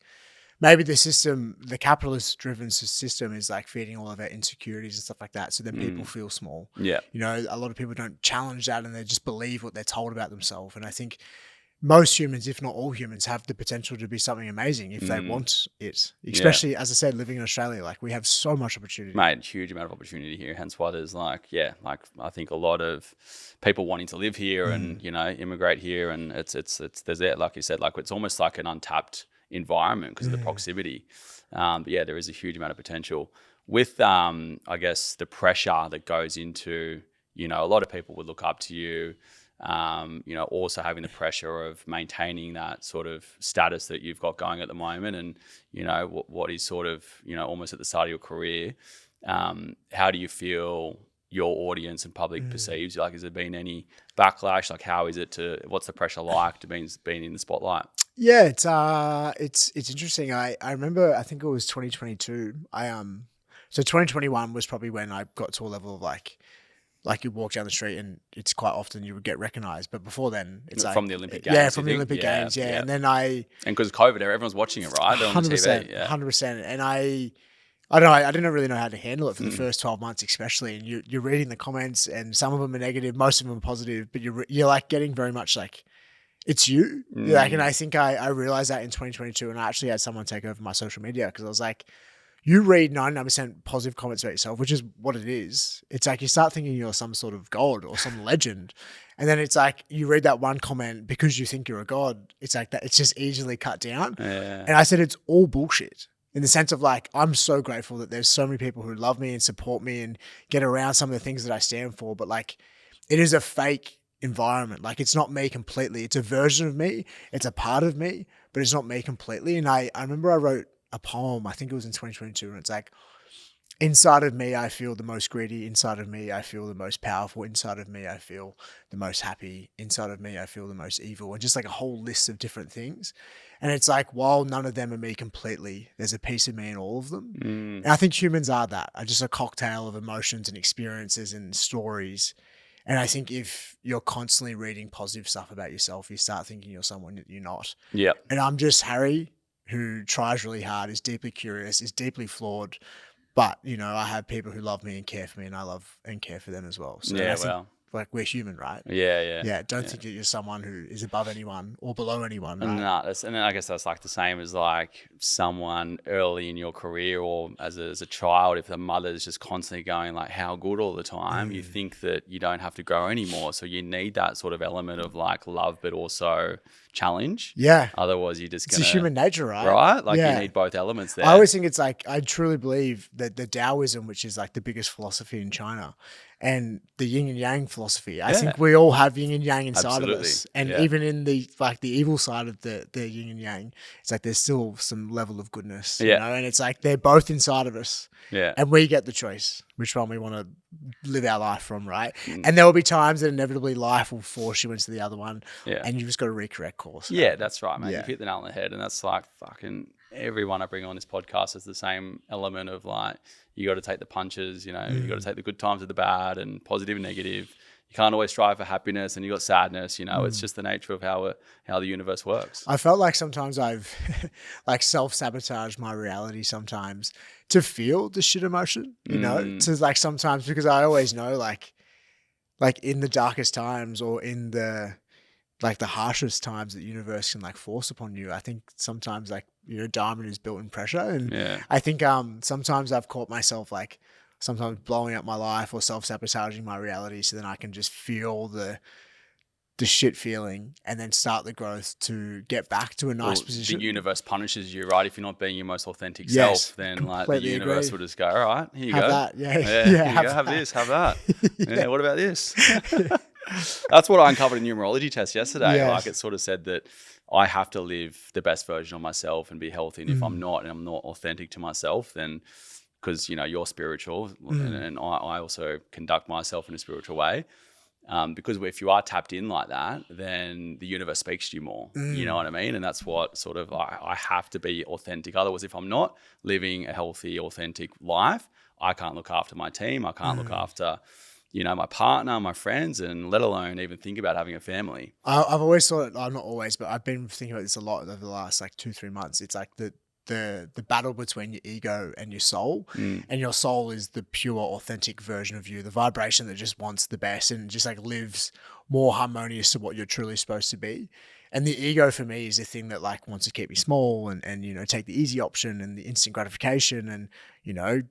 [SPEAKER 2] maybe the system, the capitalist driven system is like feeding all of our insecurities and stuff like that. So then people feel small. Yeah. You know, a lot of people don't challenge that and they just believe what they're told about themselves. And I think most humans, if not all humans, have the potential to be something amazing if they want it. Especially, as I said, living in Australia, like we have so much opportunity.
[SPEAKER 1] Mate, huge amount of opportunity here. Hence why there's like I think a lot of people wanting to live here and, you know, immigrate here. And it's there's that, like you said, like it's almost like an untapped environment because of the proximity. But yeah, there is a huge amount of potential with, I guess, the pressure that goes into, you know, a lot of people would look up to you. You know, also having the pressure of maintaining that sort of status that you've got going at the moment, and you know what is sort of, you know, almost at the start of your career. How do you feel your audience and public perceives you? Like, has there been any backlash? Like, how is it what's the pressure like to being in the spotlight?
[SPEAKER 2] Yeah, it's interesting. I remember, I think it was 2022. So 2021 was probably when I got to a level of like you walk down the street and it's quite often you would get recognized. But before then, it's like...
[SPEAKER 1] From the Olympic Games.
[SPEAKER 2] Yeah, from the Olympic Games, yeah. And then
[SPEAKER 1] And because of COVID, everyone's watching it, right? They're on the TV.
[SPEAKER 2] 100%. And I I don't know. I didn't really know how to handle it for the first 12 months, especially. And you're reading the comments, and some of them are negative, most of them are positive. But you're like getting very much like it's you. Like, and I think I realized that in 2022, and I actually had someone take over my social media because I was like, you read 99% positive comments about yourself, which is what it is. It's like you start thinking you're some sort of god or some legend. And then it's like you read that one comment because you think you're a god. It's like that. It's just easily cut down.
[SPEAKER 1] Yeah.
[SPEAKER 2] And I said, it's all bullshit in the sense of like, I'm so grateful that there's so many people who love me and support me and get around some of the things that I stand for. But like, it is a fake environment. Like, it's not me completely. It's a version of me. It's a part of me, but it's not me completely. And I remember I wrote a poem, I think it was in 2022, and it's like, inside of me, I feel the most greedy. Inside of me, I feel the most powerful. Inside of me, I feel the most happy. Inside of me, I feel the most evil. And just like a whole list of different things. And it's like, while none of them are me completely, there's a piece of me in all of them. And I think humans are that, are just a cocktail of emotions and experiences and stories. And I think if you're constantly reading positive stuff about yourself, you start thinking you're someone that you're not.
[SPEAKER 1] Yeah.
[SPEAKER 2] And I'm just Harry, who tries really hard, is deeply curious, is deeply flawed. But, you know, I have people who love me and care for me, and I love and care for them as well. So
[SPEAKER 1] Yeah,
[SPEAKER 2] I think, like, we're human, right?
[SPEAKER 1] Yeah.
[SPEAKER 2] Yeah, don't think that you're someone who is above anyone or below anyone, right?
[SPEAKER 1] No, and I guess that's like the same as like someone early in your career or as a child, if the mother's just constantly going like how good all the time, you think that you don't have to grow anymore. So you need that sort of element of like love, but also challenge.
[SPEAKER 2] Yeah.
[SPEAKER 1] Otherwise you're just going to...
[SPEAKER 2] It's human nature, right?
[SPEAKER 1] Right? Like you need both elements there.
[SPEAKER 2] I always think it's like, I truly believe that the Taoism, which is like the biggest philosophy in China, and the yin and yang philosophy, I think we all have yin and yang inside of us. And even in the like the evil side of the yin and yang, it's like there's still some level of goodness. You know? And it's like they're both inside of us.
[SPEAKER 1] Yeah.
[SPEAKER 2] And we get the choice which one we want to live our life from, right? And there will be times that inevitably life will force you into the other one.
[SPEAKER 1] Yeah.
[SPEAKER 2] And you just got to recorrect course.
[SPEAKER 1] Yeah, that's right, mate. You've hit the nail on the head. And that's like fucking everyone I bring on this podcast is the same element of like, you got to take the punches, you know, you got to take the good times with the bad and positive and negative. You can't always strive for happiness, and you got sadness, you know, it's just the nature of how the universe works.
[SPEAKER 2] I felt like sometimes I've like self-sabotaged my reality sometimes to feel the shit emotion, you know, to like sometimes, because I always know like in the darkest times or in the like the harshest times that the universe can like force upon you. I think sometimes like, you know, diamond is built in pressure. And I think sometimes I've caught myself like sometimes blowing up my life or self-sabotaging my reality so then I can just feel the shit feeling and then start the growth to get back to a nice position.
[SPEAKER 1] The universe punishes you, right? If you're not being your most authentic self, then like the universe will just go, all right, here you go.
[SPEAKER 2] That. Yeah.
[SPEAKER 1] Have this, have that. What about this? That's what I uncovered in numerology test yesterday.
[SPEAKER 2] Yes.
[SPEAKER 1] Like it sort of said that I have to live the best version of myself and be healthy. And if I'm not, and I'm not authentic to myself, then because, you know, you're spiritual and I also conduct myself in a spiritual way. Because if you are tapped in like that, then the universe speaks to you more. You know what I mean? And that's what sort of I have to be authentic. Otherwise, if I'm not living a healthy, authentic life, I can't look after my team. I can't look after, you know, my partner, my friends, and let alone even think about having a family.
[SPEAKER 2] I've always thought, not always, but I've been thinking about this a lot over the last like 2-3 months. It's like the battle between your ego and your soul, and your soul is the pure authentic version of you, the vibration that just wants the best and just like lives more harmonious to what you're truly supposed to be. And the ego for me is the thing that like wants to keep me small and you know, take the easy option and the instant gratification and you know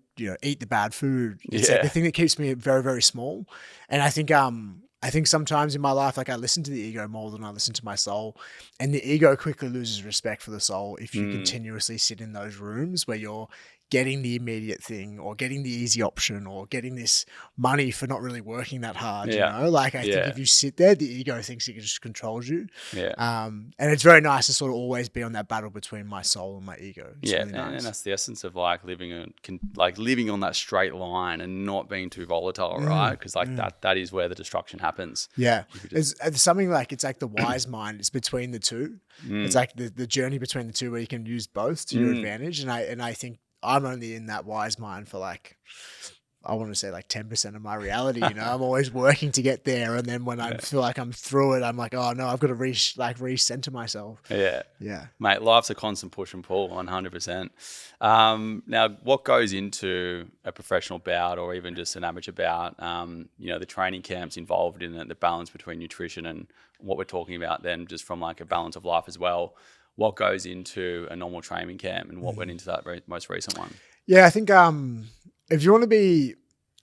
[SPEAKER 2] eat the bad food. It's like the thing that keeps me very, very small. And I think sometimes in my life, like I listen to the ego more than I listen to my soul, and the ego quickly loses respect for the soul if you continuously sit in those rooms where you're getting the immediate thing or getting the easy option or getting this money for not really working that hard, you know? Like I think if you sit there, the ego thinks it just controls you. And it's very nice to sort of always be on that battle between my soul and my ego. It's really nice.
[SPEAKER 1] And that's the essence of like living on that straight line and not being too volatile, right? Because like that is where the destruction happens.
[SPEAKER 2] Yeah. It's something like, it's like the wise mind. It's between the two. It's like the journey between the two where you can use both to your advantage. And I think I'm only in that wise mind for like I want to say like 10% of my reality. You know, I'm always working to get there, and then when I feel like I'm through it, I'm like, oh no, I've got to recenter myself.
[SPEAKER 1] Yeah, mate. Life's a constant push and pull, 100%. Now, what goes into a professional bout or even just an amateur bout? The training camps involved in it, the balance between nutrition and what we're talking about. Then, just from like a balance of life as well. What goes into a normal training camp, and what went into that most recent one?
[SPEAKER 2] Yeah, I think if you want to be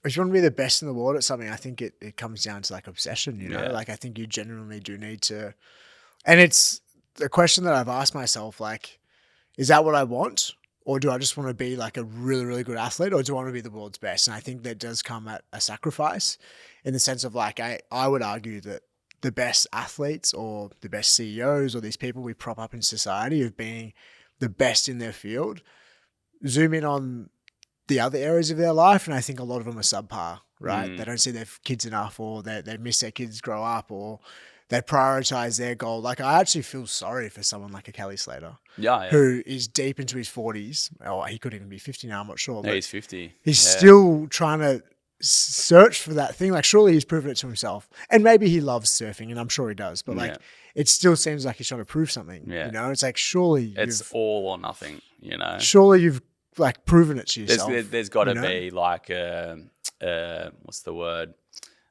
[SPEAKER 2] the best in the world at something, I think it comes down to like obsession, you know, like I think you genuinely do need to, and it's the question that I've asked myself, like, is that what I want? Or do I just want to be like a really, really good athlete, or do I want to be the world's best? And I think that does come at a sacrifice, in the sense of like, I would argue that the best athletes or the best CEOs or these people we prop up in society of being the best in their field zoom in on the other areas of their life, and I think a lot of them are subpar, right? They don't see their kids enough, or they miss their kids grow up, or they prioritize their goal. Like, I actually feel sorry for someone like a Kelly Slater, who is deep into his 40s, or he could even be 50 now, I'm not sure.
[SPEAKER 1] No, he's 50.
[SPEAKER 2] He's still trying to search for that thing. Like, surely he's proven it to himself, and maybe he loves surfing, and I'm sure he does, but like, it still seems like he's trying to prove something. You know, it's like, surely
[SPEAKER 1] it's all or nothing, you know.
[SPEAKER 2] Surely you've like proven it to yourself.
[SPEAKER 1] There's got to be like what's the word?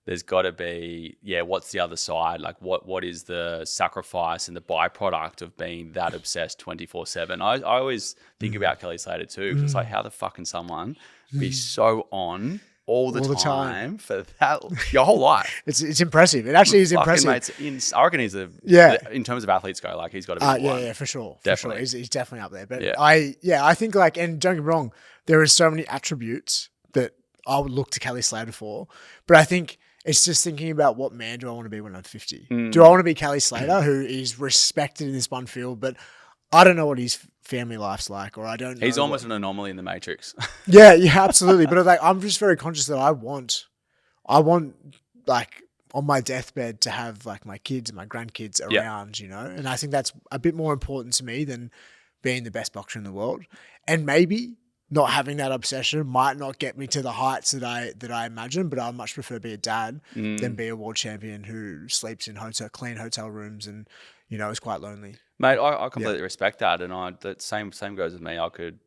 [SPEAKER 1] There's got to be, what's the other side? Like, what is the sacrifice and the byproduct of being that obsessed 24/7? I always think about Kelly Slater too, because it's like, how the fuck can someone be so on all the time for that your whole life?
[SPEAKER 2] It's impressive. It actually is impressive.
[SPEAKER 1] Mate, I reckon he's in terms of athletes go, like, he's got to be one.
[SPEAKER 2] For sure.
[SPEAKER 1] Definitely.
[SPEAKER 2] For sure. He's definitely up there. But I think, like, and don't get me wrong, there are so many attributes that I would look to Kelly Slater for, but I think it's just thinking about, what man do I want to be when I'm 50? Do I want to be Kelly Slater, who is respected in this one field, but I don't know what his family life's like, or I don't know.
[SPEAKER 1] He's almost an anomaly in the Matrix.
[SPEAKER 2] Yeah, absolutely. But like, I'm just very conscious that I want like on my deathbed to have like my kids and my grandkids around, you know? And I think that's a bit more important to me than being the best boxer in the world. And maybe not having that obsession might not get me to the heights that I imagine, but I'd much prefer to be a dad than be a world champion who sleeps in clean hotel rooms and, you know, is quite lonely.
[SPEAKER 1] Mate, I completely respect that, and that same goes with me. I could,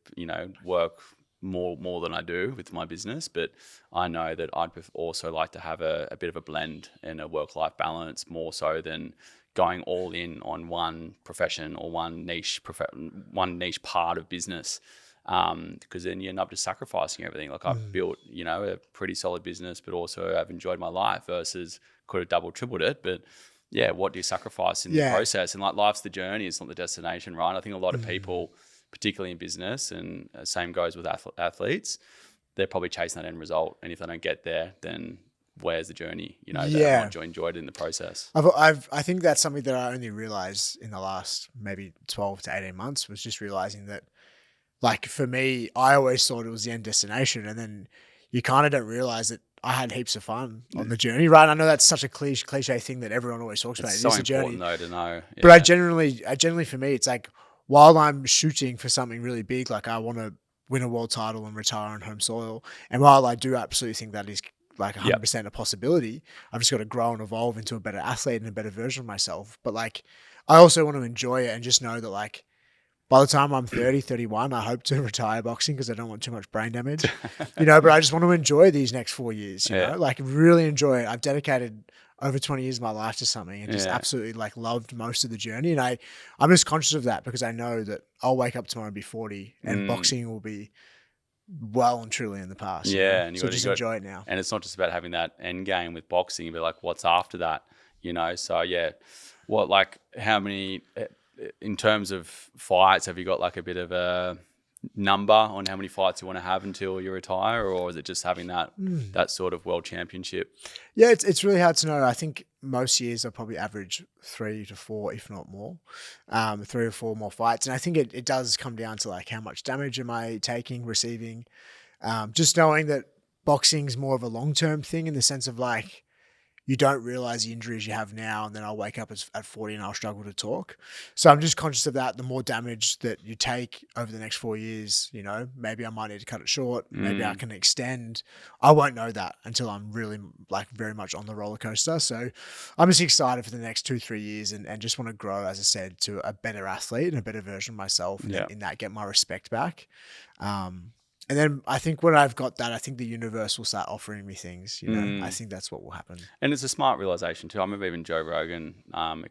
[SPEAKER 1] work more than I do with my business, but I know that I'd also like to have a bit of a blend and a work-life balance, more so than going all in on one profession or one niche part of business. Because then you end up just sacrificing everything. Like, I've built, a pretty solid business, but also I've enjoyed my life versus could have double, tripled it. But what do you sacrifice in the process? And like, life's the journey, it's not the destination, right? I think a lot of people, particularly in business, and same goes with athletes, they're probably chasing that end result. And if they don't get there, then where's the journey? They might enjoy it in the process.
[SPEAKER 2] I think that's something that I only realized in the last maybe 12 to 18 months, was just realizing that, like, for me, I always thought it was the end destination, and then you kind of don't realize that I had heaps of fun on the journey, right? I know that's such a cliche thing that everyone always talks about.
[SPEAKER 1] It's so important, though, to know. Yeah.
[SPEAKER 2] But I generally, for me, it's like, while I'm shooting for something really big, like I want to win a world title and retire on home soil, and while I do absolutely think that is like 100% a possibility, I've just got to grow and evolve into a better athlete and a better version of myself. But like, I also want to enjoy it and just know that, like, by the time I'm 30, 31, I hope to retire boxing because I don't want too much brain damage, but I just want to enjoy these next 4 years, you know, like, really enjoy it. I've dedicated over 20 years of my life to something and just absolutely like loved most of the journey. And I'm just conscious of that because I know that I'll wake up tomorrow and be 40 and boxing will be well and truly in the past.
[SPEAKER 1] Yeah.
[SPEAKER 2] And so just enjoy it now.
[SPEAKER 1] And it's not just about having that end game with boxing, but like, what's after that, So how many... in terms of fights, have you got like a bit of a number on how many fights you want to have until you retire, or is it just having that sort of world championship?
[SPEAKER 2] Yeah, it's really hard to know. I think most years I probably average 3 to 4, if not more, 3 or 4 more fights. And I think it does come down to like, how much damage am I taking, receiving? Just knowing that boxing's more of a long-term thing, in the sense of like, you don't realize the injuries you have now, and then I'll wake up at 40 and I'll struggle to talk. So I'm just conscious of that. The more damage that you take over the next 4 years, you know, maybe I might need to cut it short. Maybe I can extend. I won't know that until I'm really like very much on the roller coaster. So I'm just excited for the next 2-3 years and just want to grow, as I said, to a better athlete and a better version of myself, and in that get my respect back. And then I think when I've got that, I think the universe will start offering me things. You know, I think that's what will happen.
[SPEAKER 1] And it's a smart realization too. I remember even Joe Rogan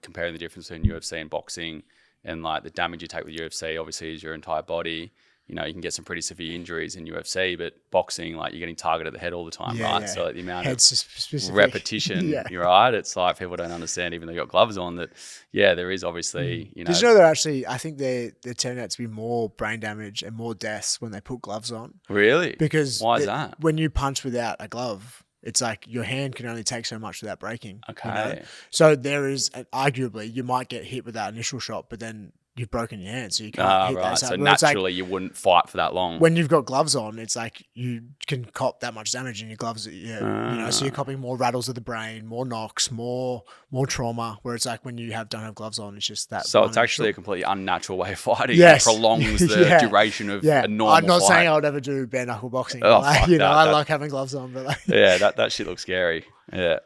[SPEAKER 1] comparing the difference between UFC and boxing, and like the damage you take with UFC obviously is your entire body. You know, you can get some pretty severe injuries in UFC, but boxing, like you're getting targeted at the head all the time, right? Yeah. So like, the amount of repetition, you're right. It's like people don't understand, even though you got gloves on, that, there is obviously, you know.
[SPEAKER 2] Did you know that actually, I think there turned out to be more brain damage and more deaths when they put gloves on.
[SPEAKER 1] Really?
[SPEAKER 2] Because
[SPEAKER 1] why is that?
[SPEAKER 2] When you punch without a glove, it's like your hand can only take so much without breaking.
[SPEAKER 1] Okay.
[SPEAKER 2] You know? So there is, arguably, you might get hit with that initial shot, but then you've broken your hand, so you can't hit that.
[SPEAKER 1] So naturally, you wouldn't fight for that long.
[SPEAKER 2] When you've got gloves on, it's like you can cop that much damage in your gloves. You know, so you're copping more rattles of the brain, more knocks, more trauma. Where it's like when you don't have gloves on, it's just that.
[SPEAKER 1] So it's actually a completely unnatural way of fighting. Yes, it prolongs the duration of a normal fight.
[SPEAKER 2] I'm not saying I would ever do bare knuckle boxing.
[SPEAKER 1] Oh,
[SPEAKER 2] like, you know, I like having gloves on, but like,
[SPEAKER 1] that shit looks scary. Yeah,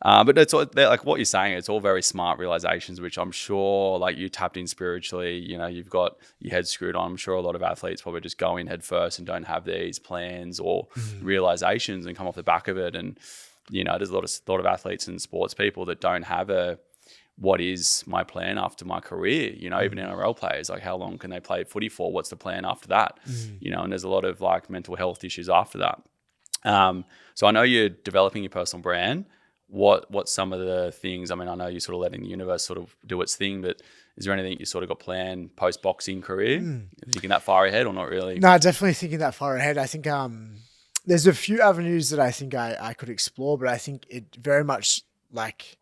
[SPEAKER 1] but it's all, like what you're saying. It's all very smart realizations, which I'm sure, like, you tapped in spiritually. You know, you've got your head screwed on. I'm sure a lot of athletes probably just go in head first and don't have these plans or realizations and come off the back of it. And you know, there's a lot of athletes and sports people that don't have what is my plan after my career? You know, even NRL players, like, how long can they play footy for? What's the plan after that? You know, and there's a lot of like mental health issues after that. So I know you're developing your personal brand. What's some of the things? I mean, I know you're sort of letting the universe sort of do its thing, but is there anything you sort of got planned post-boxing career? Thinking that far ahead or not really?
[SPEAKER 2] No, definitely thinking that far ahead. I think there's a few avenues that I think I could explore, but I think it very much, like,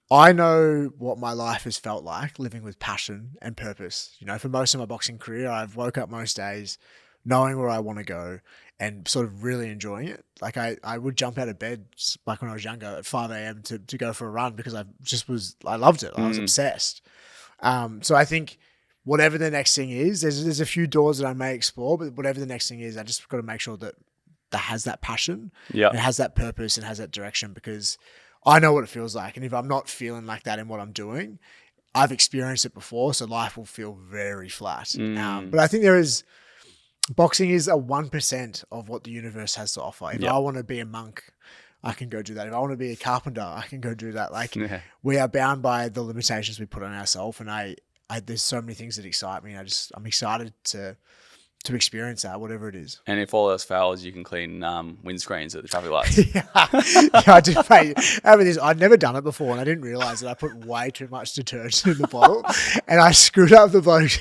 [SPEAKER 2] I know what my life has felt like living with passion and purpose. You know, for most of my boxing career, I've woke up most days knowing where I want to go and sort of really enjoying it. Like I would jump out of bed, like when I was younger, at 5 a.m. to go for a run because I loved it. I was obsessed. So I think whatever the next thing is, there's a few doors that I may explore, but whatever the next thing is, I just got to make sure that has that passion, and has that purpose and has that direction, because I know what it feels like. And if I'm not feeling like that in what I'm doing, I've experienced it before, so life will feel very flat. But I think boxing is a 1% of what the universe has to offer. If I want to be a monk, I can go do that. If I want to be a carpenter, I can go do that. Like, we are bound by the limitations we put on ourselves. And there's so many things that excite me. I'm excited to experience that, whatever it is.
[SPEAKER 1] And if all else fails, you can clean windscreens at the traffic lights.
[SPEAKER 2] I do. I'd never done it before, and I didn't realize that I put way too much detergent in the bottle, and I screwed up the bloke.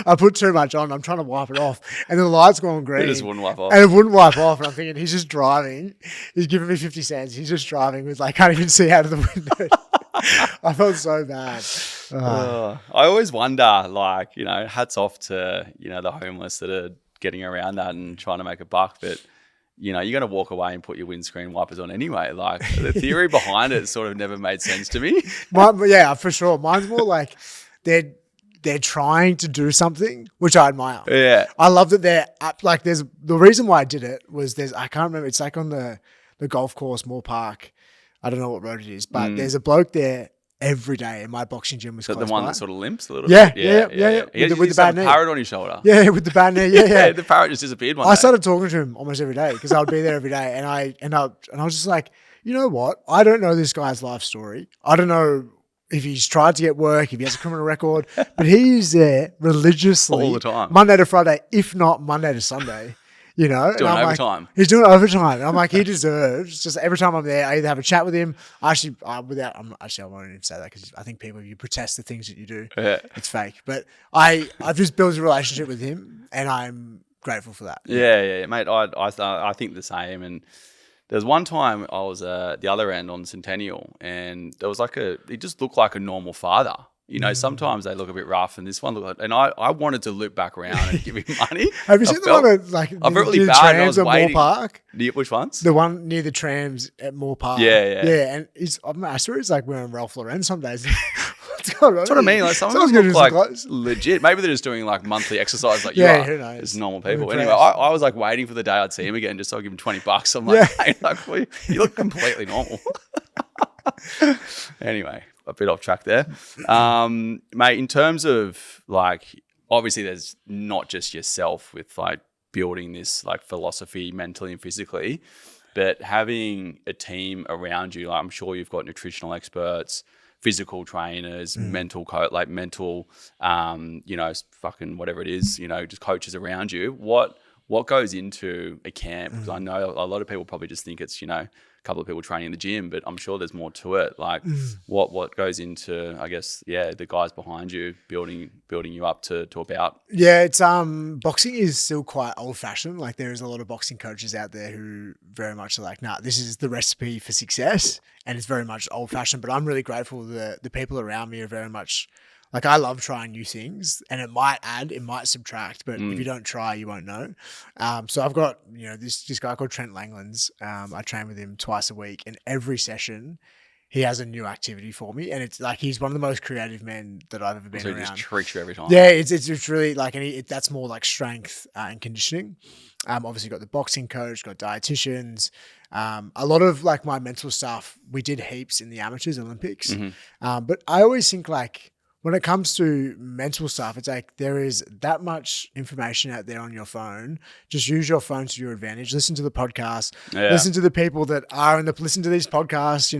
[SPEAKER 2] I put too much on. I'm trying to wipe it off, and the light's gone green.
[SPEAKER 1] It just wouldn't wipe off.
[SPEAKER 2] And it wouldn't wipe off. And I'm thinking, he's just driving. He's giving me 50 cents. He's just driving with, like, can't even see out of the window. I felt so bad.
[SPEAKER 1] I always wonder, like, you know, hats off to, you know, the homeless that are getting around that and trying to make a buck, but you know, you're going to walk away and put your windscreen wipers on anyway. Like, the theory behind it sort of never made sense to me.
[SPEAKER 2] Yeah, for sure. Mine's more like they're trying to do something, which I admire.
[SPEAKER 1] Yeah,
[SPEAKER 2] I love that they're like. There's the reason why I did it was I can't remember. It's like on the golf course, Moore Park. I don't know what road it is, but there's a bloke there every day, and my boxing gym was close by.
[SPEAKER 1] The one that sort of limps a little bit?
[SPEAKER 2] Yeah. With the bad knee.
[SPEAKER 1] Parrot on your shoulder.
[SPEAKER 2] Yeah, with the bad knee. Yeah.
[SPEAKER 1] The parrot just disappeared one day.
[SPEAKER 2] I started talking to him almost every day because I would be there every day, and I was just like, you know what? I don't know this guy's life story. I don't know if he's tried to get work, if he has a criminal record, but he's there religiously
[SPEAKER 1] all the time,
[SPEAKER 2] Monday to Friday, if not Monday to Sunday. You know,
[SPEAKER 1] doing overtime.
[SPEAKER 2] He's doing overtime. And I'm like, he deserves. Just every time I'm there, I either have a chat with him. I won't even say that because I think people, you protest the things that you do. Yeah. It's fake. But I've just built a relationship with him, and I'm grateful for that.
[SPEAKER 1] Yeah, mate. I think the same. And there's one time I was the other end on Centennial, and there was he just looked like a normal father. sometimes they look a bit rough, and this one looked like, and I wanted to loop back around and give him money.
[SPEAKER 2] Have you seen the one at like
[SPEAKER 1] I felt really
[SPEAKER 2] near the
[SPEAKER 1] bad.
[SPEAKER 2] trams at Moore Park?
[SPEAKER 1] Which ones?
[SPEAKER 2] The one near the trams at Moore Park.
[SPEAKER 1] Yeah.
[SPEAKER 2] And I swear he's like wearing Ralph Lauren some days. What's going on?
[SPEAKER 1] That's what I mean. Like some of them look like legit. Maybe they're just doing like monthly exercise, like
[SPEAKER 2] who knows?
[SPEAKER 1] As normal people. Anyway, I was like waiting for the day I'd see him again, just so I give him $20. I'm like, hey, like, well, you look completely normal. Anyway, a bit off track there, mate. In terms of like, obviously, there's not just yourself with like building this like philosophy mentally and physically, but having a team around you. Like, I'm sure you've got nutritional experts, physical trainers, mental fucking whatever it is, just coaches around you. What goes into a camp? Because I know a lot of people probably just think it's, a couple of people training in the gym, but I'm sure there's more to it. Like what goes into, I guess, the guys behind you building you up to about.
[SPEAKER 2] Yeah, it's boxing is still quite old fashioned. Like there is a lot of boxing coaches out there who very much are like, nah, this is the recipe for success, and it's very much old fashioned. But I'm really grateful that the people around me are very much like, I love trying new things, and it might add, it might subtract, but if you don't try, you won't know. So I've got, this guy called Trent Langlands. I train with him twice a week, and every session he has a new activity for me, and it's like he's one of the most creative men that I've ever been around. So he
[SPEAKER 1] just tricks you every time.
[SPEAKER 2] Yeah, it's really like, and that's more like strength and conditioning. Obviously got the boxing coach, got dietitians. A lot of like my mental stuff, we did heaps in the amateurs Olympics. But I always think like, when it comes to mental stuff, it's like there is that much information out there on your phone. Just use your phone to your advantage. Listen to the podcast. Listen to the people that are listen to these podcasts,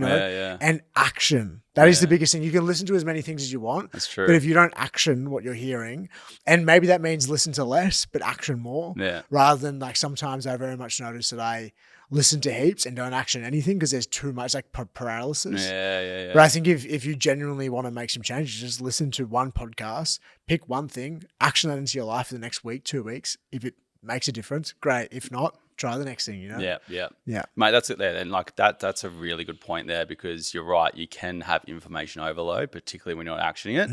[SPEAKER 2] and action. That is the biggest thing. You can listen to as many things as you want.
[SPEAKER 1] That's true.
[SPEAKER 2] But if you don't action what you're hearing, and maybe that means listen to less, but action more. Rather than like sometimes I very much notice that I listen to heaps and don't action anything because there's too much like paralysis. But I think if you genuinely want to make some changes, just listen to one podcast, pick one thing, action that into your life for the next week, 2 weeks. If it makes a difference, great. If not, try the next thing,
[SPEAKER 1] Yeah. Mate, that's it there. And like that's a really good point there, because you're right. You can have information overload, particularly when you're not actioning it.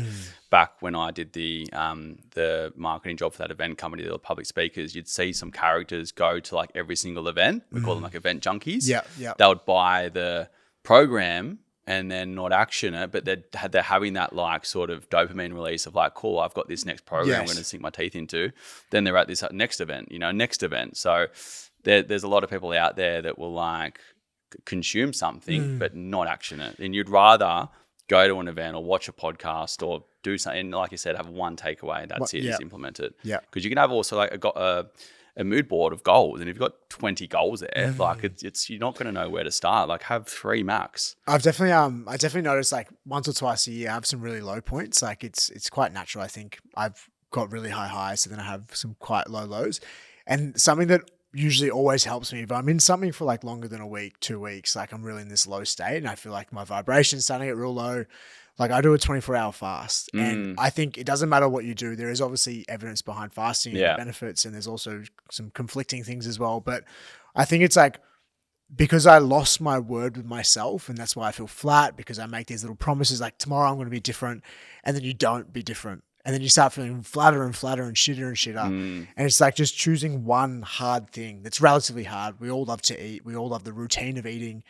[SPEAKER 1] Back when I did the marketing job for that event company, the public speakers, you'd see some characters go to like every single event. We call them like event junkies. They would buy the program and then not action it, but they're having that like sort of dopamine release of like, cool, I've got this next program I'm going to sink my teeth into. Then they're at this next event. So there's a lot of people out there that will like consume something but not action it. And you'd rather go to an event or watch a podcast or do something, and like you said, have one takeaway. That's it, just implement it. Because you can have also like a mood board of goals, and if you've got 20 goals there, like it's you're not going to know where to start. Like have 3 max.
[SPEAKER 2] I've definitely noticed like once or twice a year I have some really low points. Like it's quite natural. I think I've got really high highs, so then I have some quite low lows. And something that usually always helps me if I'm in something for like longer than a week, 2 weeks, like I'm really in this low state and I feel like my vibration's starting to get real low. Like I do a 24-hour fast, and I think it doesn't matter what you do. There is obviously evidence behind fasting and benefits, and there's also some conflicting things as well. But I think it's like, because I lost my word with myself, and that's why I feel flat, because I make these little promises like tomorrow I'm going to be different, and then you don't be different. And then you start feeling flatter and flatter and shitter. And it's like just choosing one hard thing that's relatively hard. We all love to eat. We all love the routine of eating.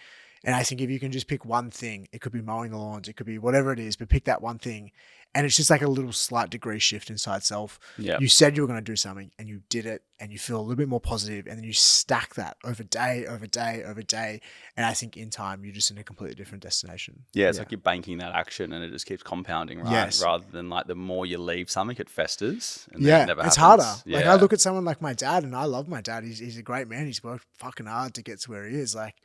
[SPEAKER 2] And I think if you can just pick one thing, it could be mowing the lawns, it could be whatever it is, but pick that one thing. And it's just like a little slight degree shift inside self. You said you were going to do something and you did it, and you feel a little bit more positive, and then you stack that over day. And I think in time, you're just in a completely different destination.
[SPEAKER 1] It's like you're banking that action and it just keeps compounding, right? Rather than like the more you leave something, it festers. And then it never happens.
[SPEAKER 2] Harder. Like I look at someone like my dad, and I love my dad. He's a great man. He's worked fucking hard to get to where he is. Like,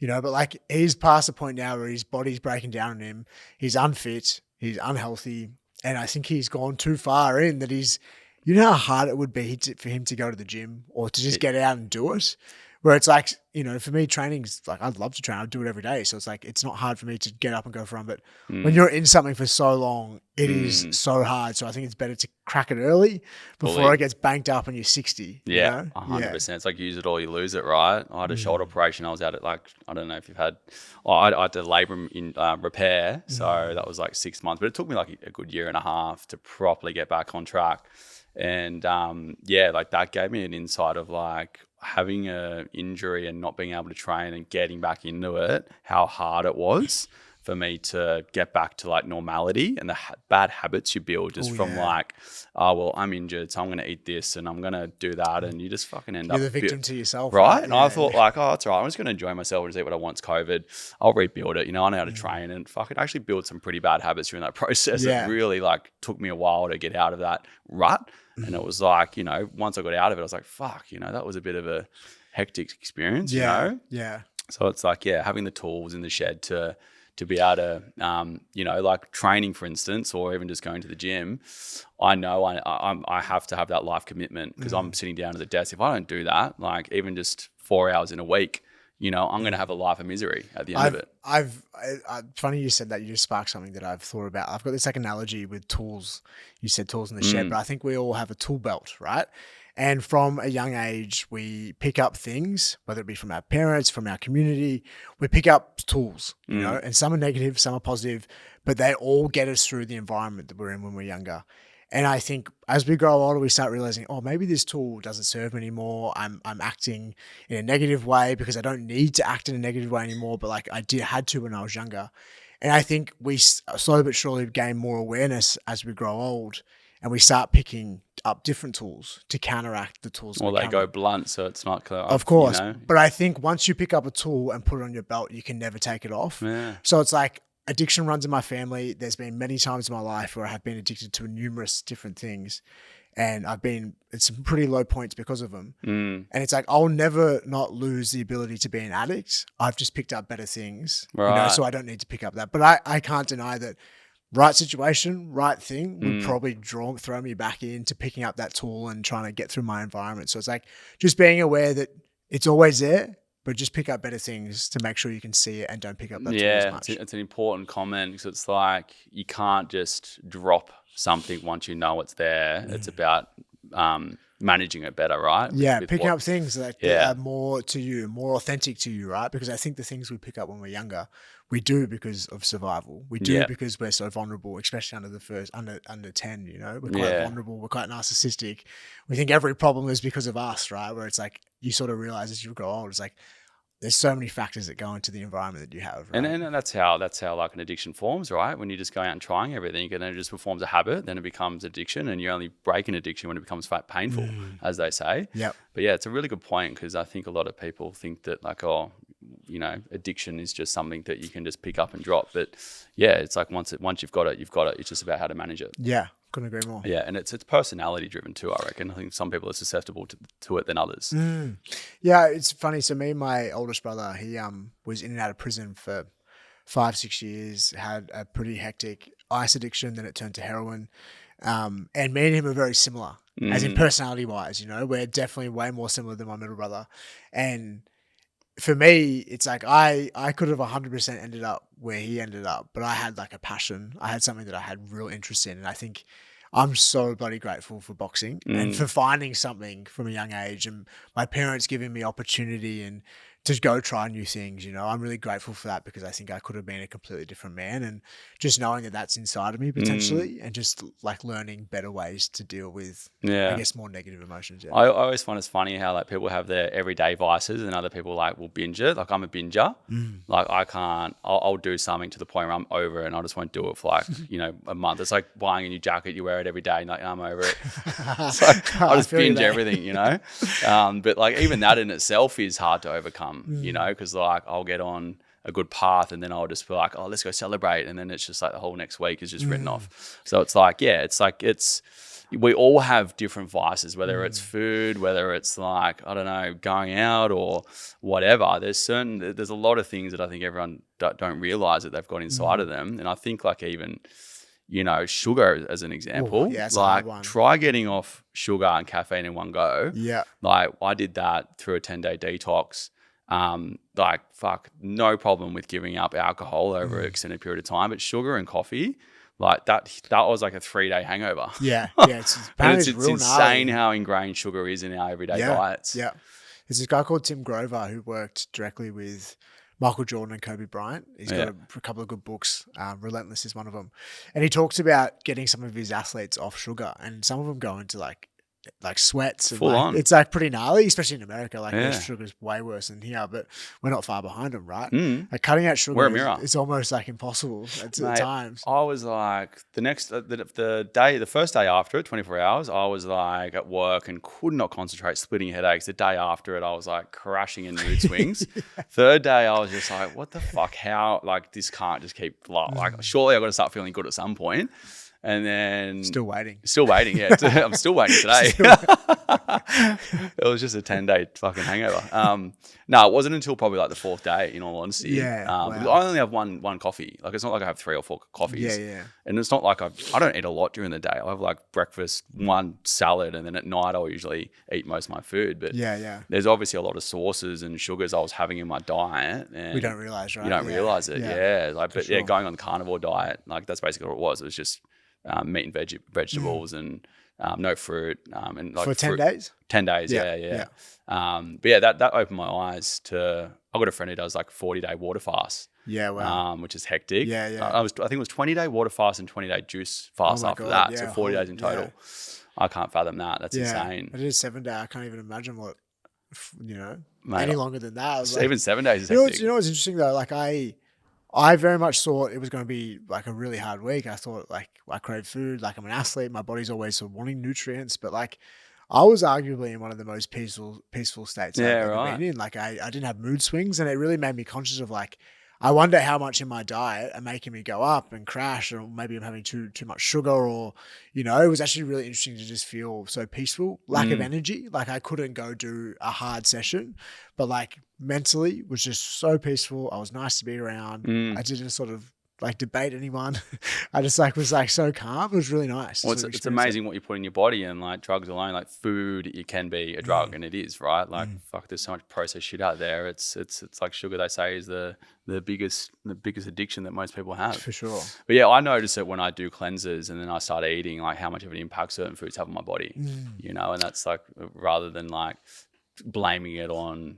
[SPEAKER 2] but like he's past the point now where his body's breaking down on him. He's unfit. He's unhealthy. And I think he's gone too far in that how hard it would be for him to go to the gym or to just get out and do it. Where it's like, for me, training's like, I'd love to train. I'd do it every day. So it's like, it's not hard for me to get up and go for a run. But when you're in something for so long, it is so hard. So I think it's better to crack it early before it gets banked up and you're 60.
[SPEAKER 1] Yeah, 100%. It's like use it or you lose it, right? I had a shoulder operation. I was out at I don't know if you've had, I had to labor in repair. So that was like 6 months. But it took me like a good year and a half to properly get back on track. And like that gave me an insight of like having a injury and not being able to train and getting back into it, how hard it was for me to get back to like normality and the bad habits you build just from like, oh, well, I'm injured, so I'm going to eat this and I'm going to do that. And you just fucking end up.
[SPEAKER 2] You're the victim to yourself.
[SPEAKER 1] Right. And I thought like, oh, that's all right. I'm just going to enjoy myself and just eat what I want. It's COVID. I'll rebuild it. I know how to train and fucking actually build some pretty bad habits during that process. It really like took me a while to get out of that rut. And it was like, once I got out of it, I was like, fuck, that was a bit of a hectic experience, you know?
[SPEAKER 2] Yeah.
[SPEAKER 1] So it's like, having the tools in the shed to be able to, like training, for instance, or even just going to the gym, I know I have to have that life commitment because I'm sitting down at the desk. If I don't do that, like even just 4 hours in a week, I'm going to have a life of misery at the end of it.
[SPEAKER 2] Funny you said that. You just sparked something that I've thought about. I've got this like analogy with tools. You said tools in the shed, but I think we all have a tool belt, right? And from a young age, we pick up things, whether it be from our parents, from our community, we pick up tools, and some are negative, some are positive, but they all get us through the environment that we're in when we're younger. And I think as we grow older, we start realizing, oh, maybe this tool doesn't serve me anymore. I'm acting in a negative way because I don't need to act in a negative way anymore, but like I had to when I was younger. And I think we slowly but surely gain more awareness as we grow old and we start picking up different tools to counteract the tools.
[SPEAKER 1] Well, they go blunt, so it's not clear.
[SPEAKER 2] Of course. But I think once you pick up a tool and put it on your belt, you can never take it off.
[SPEAKER 1] Yeah.
[SPEAKER 2] So it's like, addiction runs in my family. There's been many times in my life where I have been addicted to numerous different things. And I've been at some pretty low points because of them. And it's like, I'll never not lose the ability to be an addict. I've just picked up better things, so I don't need to pick up that. But I can't deny that right situation, right thing would probably throw me back into picking up that tool and trying to get through my environment. So it's like just being aware that it's always there, but just pick up better things to make sure you can see it and don't pick up that tool as much.
[SPEAKER 1] It's an important comment because it's like you can't just drop something once you know it's there. It's about managing it better, right?
[SPEAKER 2] Yeah, picking up things that are more to you, more authentic to you, right? Because I think the things we pick up when we're younger, we do because of survival. We do because we're so vulnerable, especially under 10, we're quite vulnerable. We're quite narcissistic. We think every problem is because of us, right? Where it's like, you sort of realize as you grow old, it's like, there's so many factors that go into the environment that you have. Right?
[SPEAKER 1] And that's how like an addiction forms, right? When you just go out and trying everything and then it just forms a habit, then it becomes addiction and you only break an addiction when it becomes painful, as they say.
[SPEAKER 2] Yep.
[SPEAKER 1] But yeah, it's a really good point because I think a lot of people think that like, addiction is just something that you can just pick up and drop. But yeah, it's like once you've got it, you've got it. It's just about how to manage it.
[SPEAKER 2] Yeah. Couldn't agree more.
[SPEAKER 1] Yeah, and it's personality driven too, I reckon. I think some people are susceptible to it than others.
[SPEAKER 2] Yeah, it's funny. So me and my oldest brother, he was in and out of prison for 5-6 years, had a pretty hectic ice addiction, then it turned to heroin. And me and him are very similar, as in personality wise, we're definitely way more similar than my middle brother. And for me, it's like I could have 100% ended up where he ended up, but I had like a passion. I had something that I had real interest in. And I think I'm so bloody grateful for boxing and for finding something from a young age and my parents giving me opportunity and to go try new things. I'm really grateful for that because I think I could have been a completely different man, and just knowing that that's inside of me potentially and just like learning better ways to deal with, I guess, more negative emotions. Yeah.
[SPEAKER 1] I always find it's funny how like people have their everyday vices and other people like will binge it. Like I'm a binger. Like I can't, I'll do something to the point where I'm over it and I just won't do it for like, a month. It's like buying a new jacket, you wear it every day and like, I'm over it. So I just binge everything, but like even that in itself is hard to overcome. Because like I'll get on a good path and then I'll just be like, oh, let's go celebrate. And then it's just like the whole next week is just written off. So it's like, we all have different vices, whether it's food, whether it's like, I don't know, going out or whatever. There's a lot of things that I think everyone don't realize that they've got inside of them. And I think like even, sugar as an example.
[SPEAKER 2] It's a hard one.
[SPEAKER 1] Try getting off sugar and caffeine in one go.
[SPEAKER 2] Yeah.
[SPEAKER 1] Like I did that through a 10-day detox. No problem with giving up alcohol over an extended period of time, but sugar and coffee, like that was like a 3-day hangover.
[SPEAKER 2] Yeah. It's
[SPEAKER 1] insane
[SPEAKER 2] gnarly.
[SPEAKER 1] how ingrained sugar is in our everyday diets.
[SPEAKER 2] Yeah. There's this guy called Tim Grover who worked directly with Michael Jordan and Kobe Bryant. He's got a couple of good books. Relentless is one of them. And he talks about getting some of his athletes off sugar, and some of them go into like sweats. And
[SPEAKER 1] full on.
[SPEAKER 2] It's like pretty gnarly, especially in America. Like their sugar is way worse than here, but we're not far behind them, right? Like cutting out sugar is almost like impossible at times.
[SPEAKER 1] I was like the first day after it, 24 hours, I was like at work and could not concentrate, splitting headaches. The day after it, I was like crashing in mood swings. Third day, I was just like, what the fuck? How, like, this can't just keep, like, surely I've got to start feeling good at some point. And then
[SPEAKER 2] Still waiting.
[SPEAKER 1] Yeah. I'm still waiting today. It was just a 10-day fucking hangover. No, it wasn't until probably like the 4th day, in all honesty.
[SPEAKER 2] Yeah.
[SPEAKER 1] Because I only have one coffee. Like, it's not like I have 3 or 4 coffees.
[SPEAKER 2] Yeah.
[SPEAKER 1] And it's not like I don't eat a lot during the day. I have like breakfast, one salad, and then at night I'll usually eat most of my food. But there's obviously a lot of sauces and sugars I was having in my diet. And
[SPEAKER 2] we don't realize, right?
[SPEAKER 1] You don't realize it. Yeah. Going on the carnivore diet, like that's basically what it was. It was just meat and vegetables and no fruit. And like
[SPEAKER 2] for 10 days?
[SPEAKER 1] 10 days, yeah. But yeah, that opened my eyes to. I've got a friend who does like 40-day water fast.
[SPEAKER 2] Yeah, wow.
[SPEAKER 1] Which is hectic.
[SPEAKER 2] Yeah.
[SPEAKER 1] I think it was 20-day water fast and 20-day juice fast after that. So 40 days in total. I can't fathom that. That's insane.
[SPEAKER 2] I did a 7-day. I can't even imagine what,
[SPEAKER 1] Mate,
[SPEAKER 2] any longer than that.
[SPEAKER 1] Even 7 days is hectic.
[SPEAKER 2] You know what's interesting though? Like I very much thought it was going to be like a really hard week. I thought like I crave food, like I'm an athlete. My body's always sort of wanting nutrients, but like I was arguably in one of the most peaceful states I've ever been in. Like I didn't have mood swings, and it really made me conscious of like, I wonder how much in my diet are making me go up and crash, or maybe I'm having too much sugar, or, it was actually really interesting to just feel so peaceful, lack of energy. Like I couldn't go do a hard session, but like mentally was just so peaceful. I was nice to be around. I didn't sort of like debate anyone. I just like was like so calm. It was really nice.
[SPEAKER 1] Well, it's amazing what you put in your body, and like drugs alone, like food, it can be a drug, and it is, right? Like fuck, there's so much processed shit out there. It's like sugar, they say, is the biggest addiction that most people have.
[SPEAKER 2] For sure.
[SPEAKER 1] But yeah, I notice it when I do cleanses and then I start eating, like how much of an impact certain foods have on my body. And that's like, rather than like blaming it on,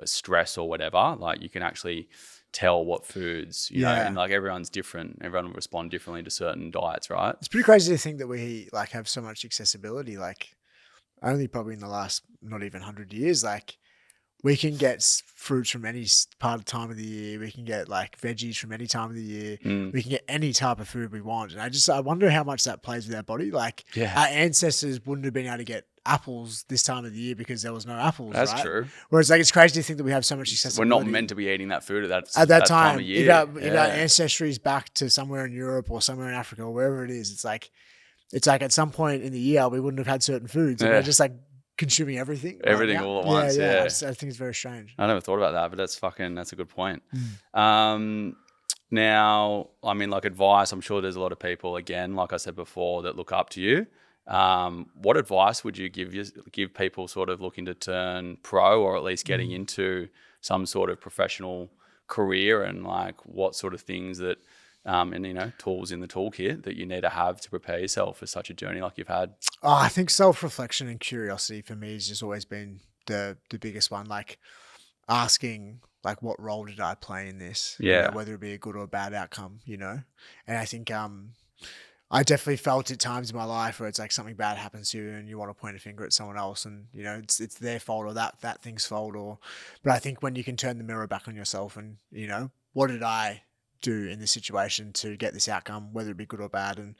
[SPEAKER 1] stress or whatever, like you can actually tell what foods, you know, and like everyone's different. Everyone will respond differently to certain diets, right?
[SPEAKER 2] It's pretty crazy to think that we like have so much accessibility, like only probably in the last not even 100 years, like we can get fruits from any part of the time of the year. We can get like veggies from any time of the year. We can get any type of food we want. And I wonder how much that plays with our body. Like our ancestors wouldn't have been able to get apples this time of the year because there was no apples.
[SPEAKER 1] That's
[SPEAKER 2] right?
[SPEAKER 1] True.
[SPEAKER 2] Whereas like it's crazy to think that we have so much accessibility.
[SPEAKER 1] We're not meant to be eating that food at that time of year.
[SPEAKER 2] If our ancestry is back to somewhere in Europe or somewhere in Africa or wherever it is, it's like at some point in the year we wouldn't have had certain foods, and we're just like consuming everything
[SPEAKER 1] all at once. Yeah.
[SPEAKER 2] I think it's very strange.
[SPEAKER 1] I never thought about that, but that's a good point. Now, I mean, like advice, I'm sure there's a lot of people, again, like I said before, that look up to you. What advice would you give people sort of looking to turn pro, or at least getting into some sort of professional career, and like what sort of things that and tools in the toolkit that you need to have to prepare yourself for such a journey like you've had?
[SPEAKER 2] I think self-reflection and curiosity for me has just always been the biggest one. Like asking, like, what role did I play in this? Whether it be a good or a bad outcome, And I think I definitely felt at times in my life where it's like something bad happens to you and you want to point a finger at someone else, and it's their fault or that thing's fault. But I think when you can turn the mirror back on yourself and what did I do in this situation to get this outcome, whether it be good or bad. And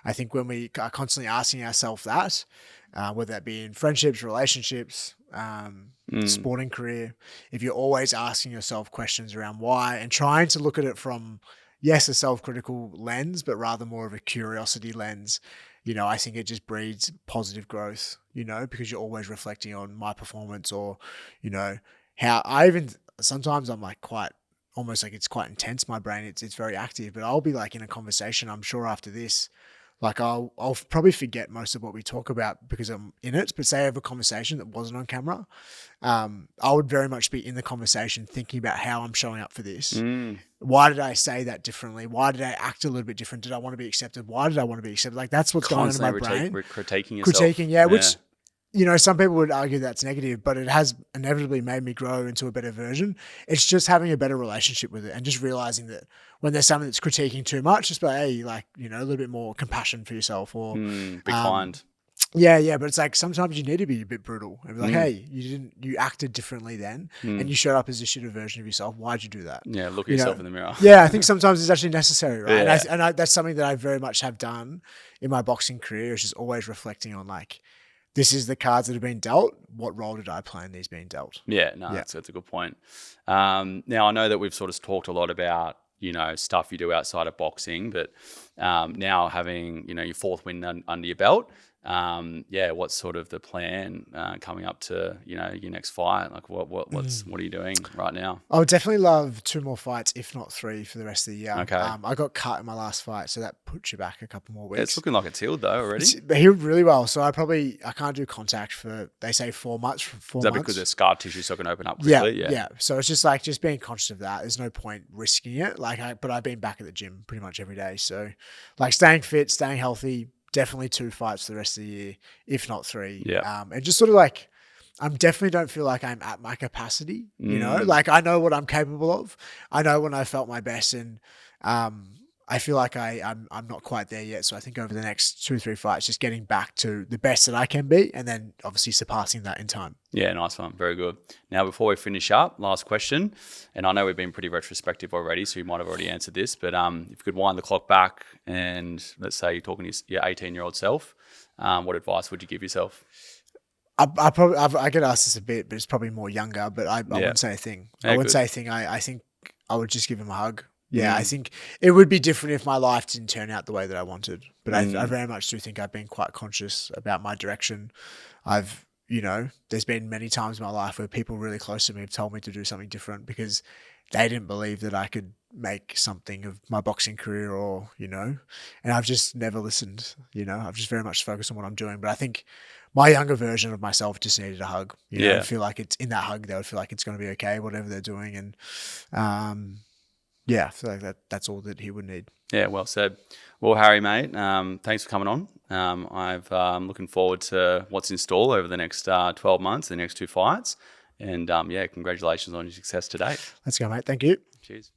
[SPEAKER 2] I think when we are constantly asking ourselves that, whether that be in friendships, relationships, sporting career, if you're always asking yourself questions around why and trying to look at it from, yes, a self-critical lens, but rather more of a curiosity lens, I think it just breeds positive growth, because you're always reflecting on my performance, or, how sometimes I'm like quite almost like it's quite intense. My brain, it's very active, but I'll be like in a conversation. I'm sure after this, like I'll probably forget most of what we talk about because I'm in it. But say I have a conversation that wasn't on camera, I would very much be in the conversation thinking about how I'm showing up for this. Why did I say that differently? Why did I act a little bit different? Did I want to be accepted? Why did I want to be accepted? Like that's what's going on in my brain.
[SPEAKER 1] Critiquing yourself.
[SPEAKER 2] Critiquing, which, you know, some people would argue that's negative, but it has inevitably made me grow into a better version. It's just having a better relationship with it and just realizing that when there's something that's critiquing too much, just be like, hey, like, you know, a little bit more compassion for yourself or
[SPEAKER 1] be kind.
[SPEAKER 2] Yeah, but it's like sometimes you need to be a bit brutal and be like, hey, you acted differently then and you showed up as a shitter version of yourself. Why'd you do that?
[SPEAKER 1] Yeah, look at yourself in the mirror.
[SPEAKER 2] Yeah, I think sometimes it's actually necessary, right?
[SPEAKER 1] Yeah.
[SPEAKER 2] And that's something that I very much have done in my boxing career, is just always reflecting on like, this is the cards that have been dealt. What role did I play in these being dealt?
[SPEAKER 1] Yeah, no, that's a good point. Now, I know that we've sort of talked a lot about, you know, stuff you do outside of boxing, but now having, you know, your 4th win under your belt, what's sort of the plan coming up to, you know, your next fight? Like what are you doing right now?
[SPEAKER 2] I would definitely love 2 more fights, if not 3 for the rest of the year.
[SPEAKER 1] Okay.
[SPEAKER 2] I got cut in my last fight, so that puts you back a couple more weeks.
[SPEAKER 1] It's looking like it's healed though already.
[SPEAKER 2] It's healed really well. So I can't do contact for, they say 4 months.
[SPEAKER 1] Is that because the scar tissue so it can open up quickly?
[SPEAKER 2] Yeah. So it's just like, just being conscious of that. There's no point risking it. But I've been back at the gym pretty much every day. So like staying fit, staying healthy, definitely 2 fights for the rest of the year, if not 3.
[SPEAKER 1] Yeah.
[SPEAKER 2] And just sort of like, I definitely don't feel like I'm at my capacity, you know, like I know what I'm capable of. I know when I felt my best, and I feel like I'm not quite there yet. So I think over the next 2 or 3 fights, just getting back to the best that I can be, and then obviously surpassing that in time. Yeah,
[SPEAKER 1] nice one. Very good. Now, before we finish up, last question, and I know we've been pretty retrospective already, so you might have already answered this, but if you could wind the clock back and let's say you're talking to your 18-year-old self, what advice would you give yourself?
[SPEAKER 2] I get asked this a bit, but it's probably more younger, but I wouldn't say a thing.
[SPEAKER 1] Yeah,
[SPEAKER 2] I wouldn't say a thing. I think I would just give him a hug. Yeah, I think it would be different if my life didn't turn out the way that I wanted. But I very much do think I've been quite conscious about my direction. You know, there's been many times in my life where people really close to me have told me to do something different because they didn't believe that I could make something of my boxing career, or, you know, and I've just never listened, you know. I've just very much focused on what I'm doing. But I think my younger version of myself just needed a hug. You know, I feel like it's in that hug, they would feel like it's going to be okay, whatever they're doing. And I feel like that's all that he would need. Yeah, well said. Well, Harry, mate, thanks for coming on. I'm looking forward to what's in store over the next 12 months, the next 2 fights. And congratulations on your success today. Let's go, mate. Thank you. Cheers.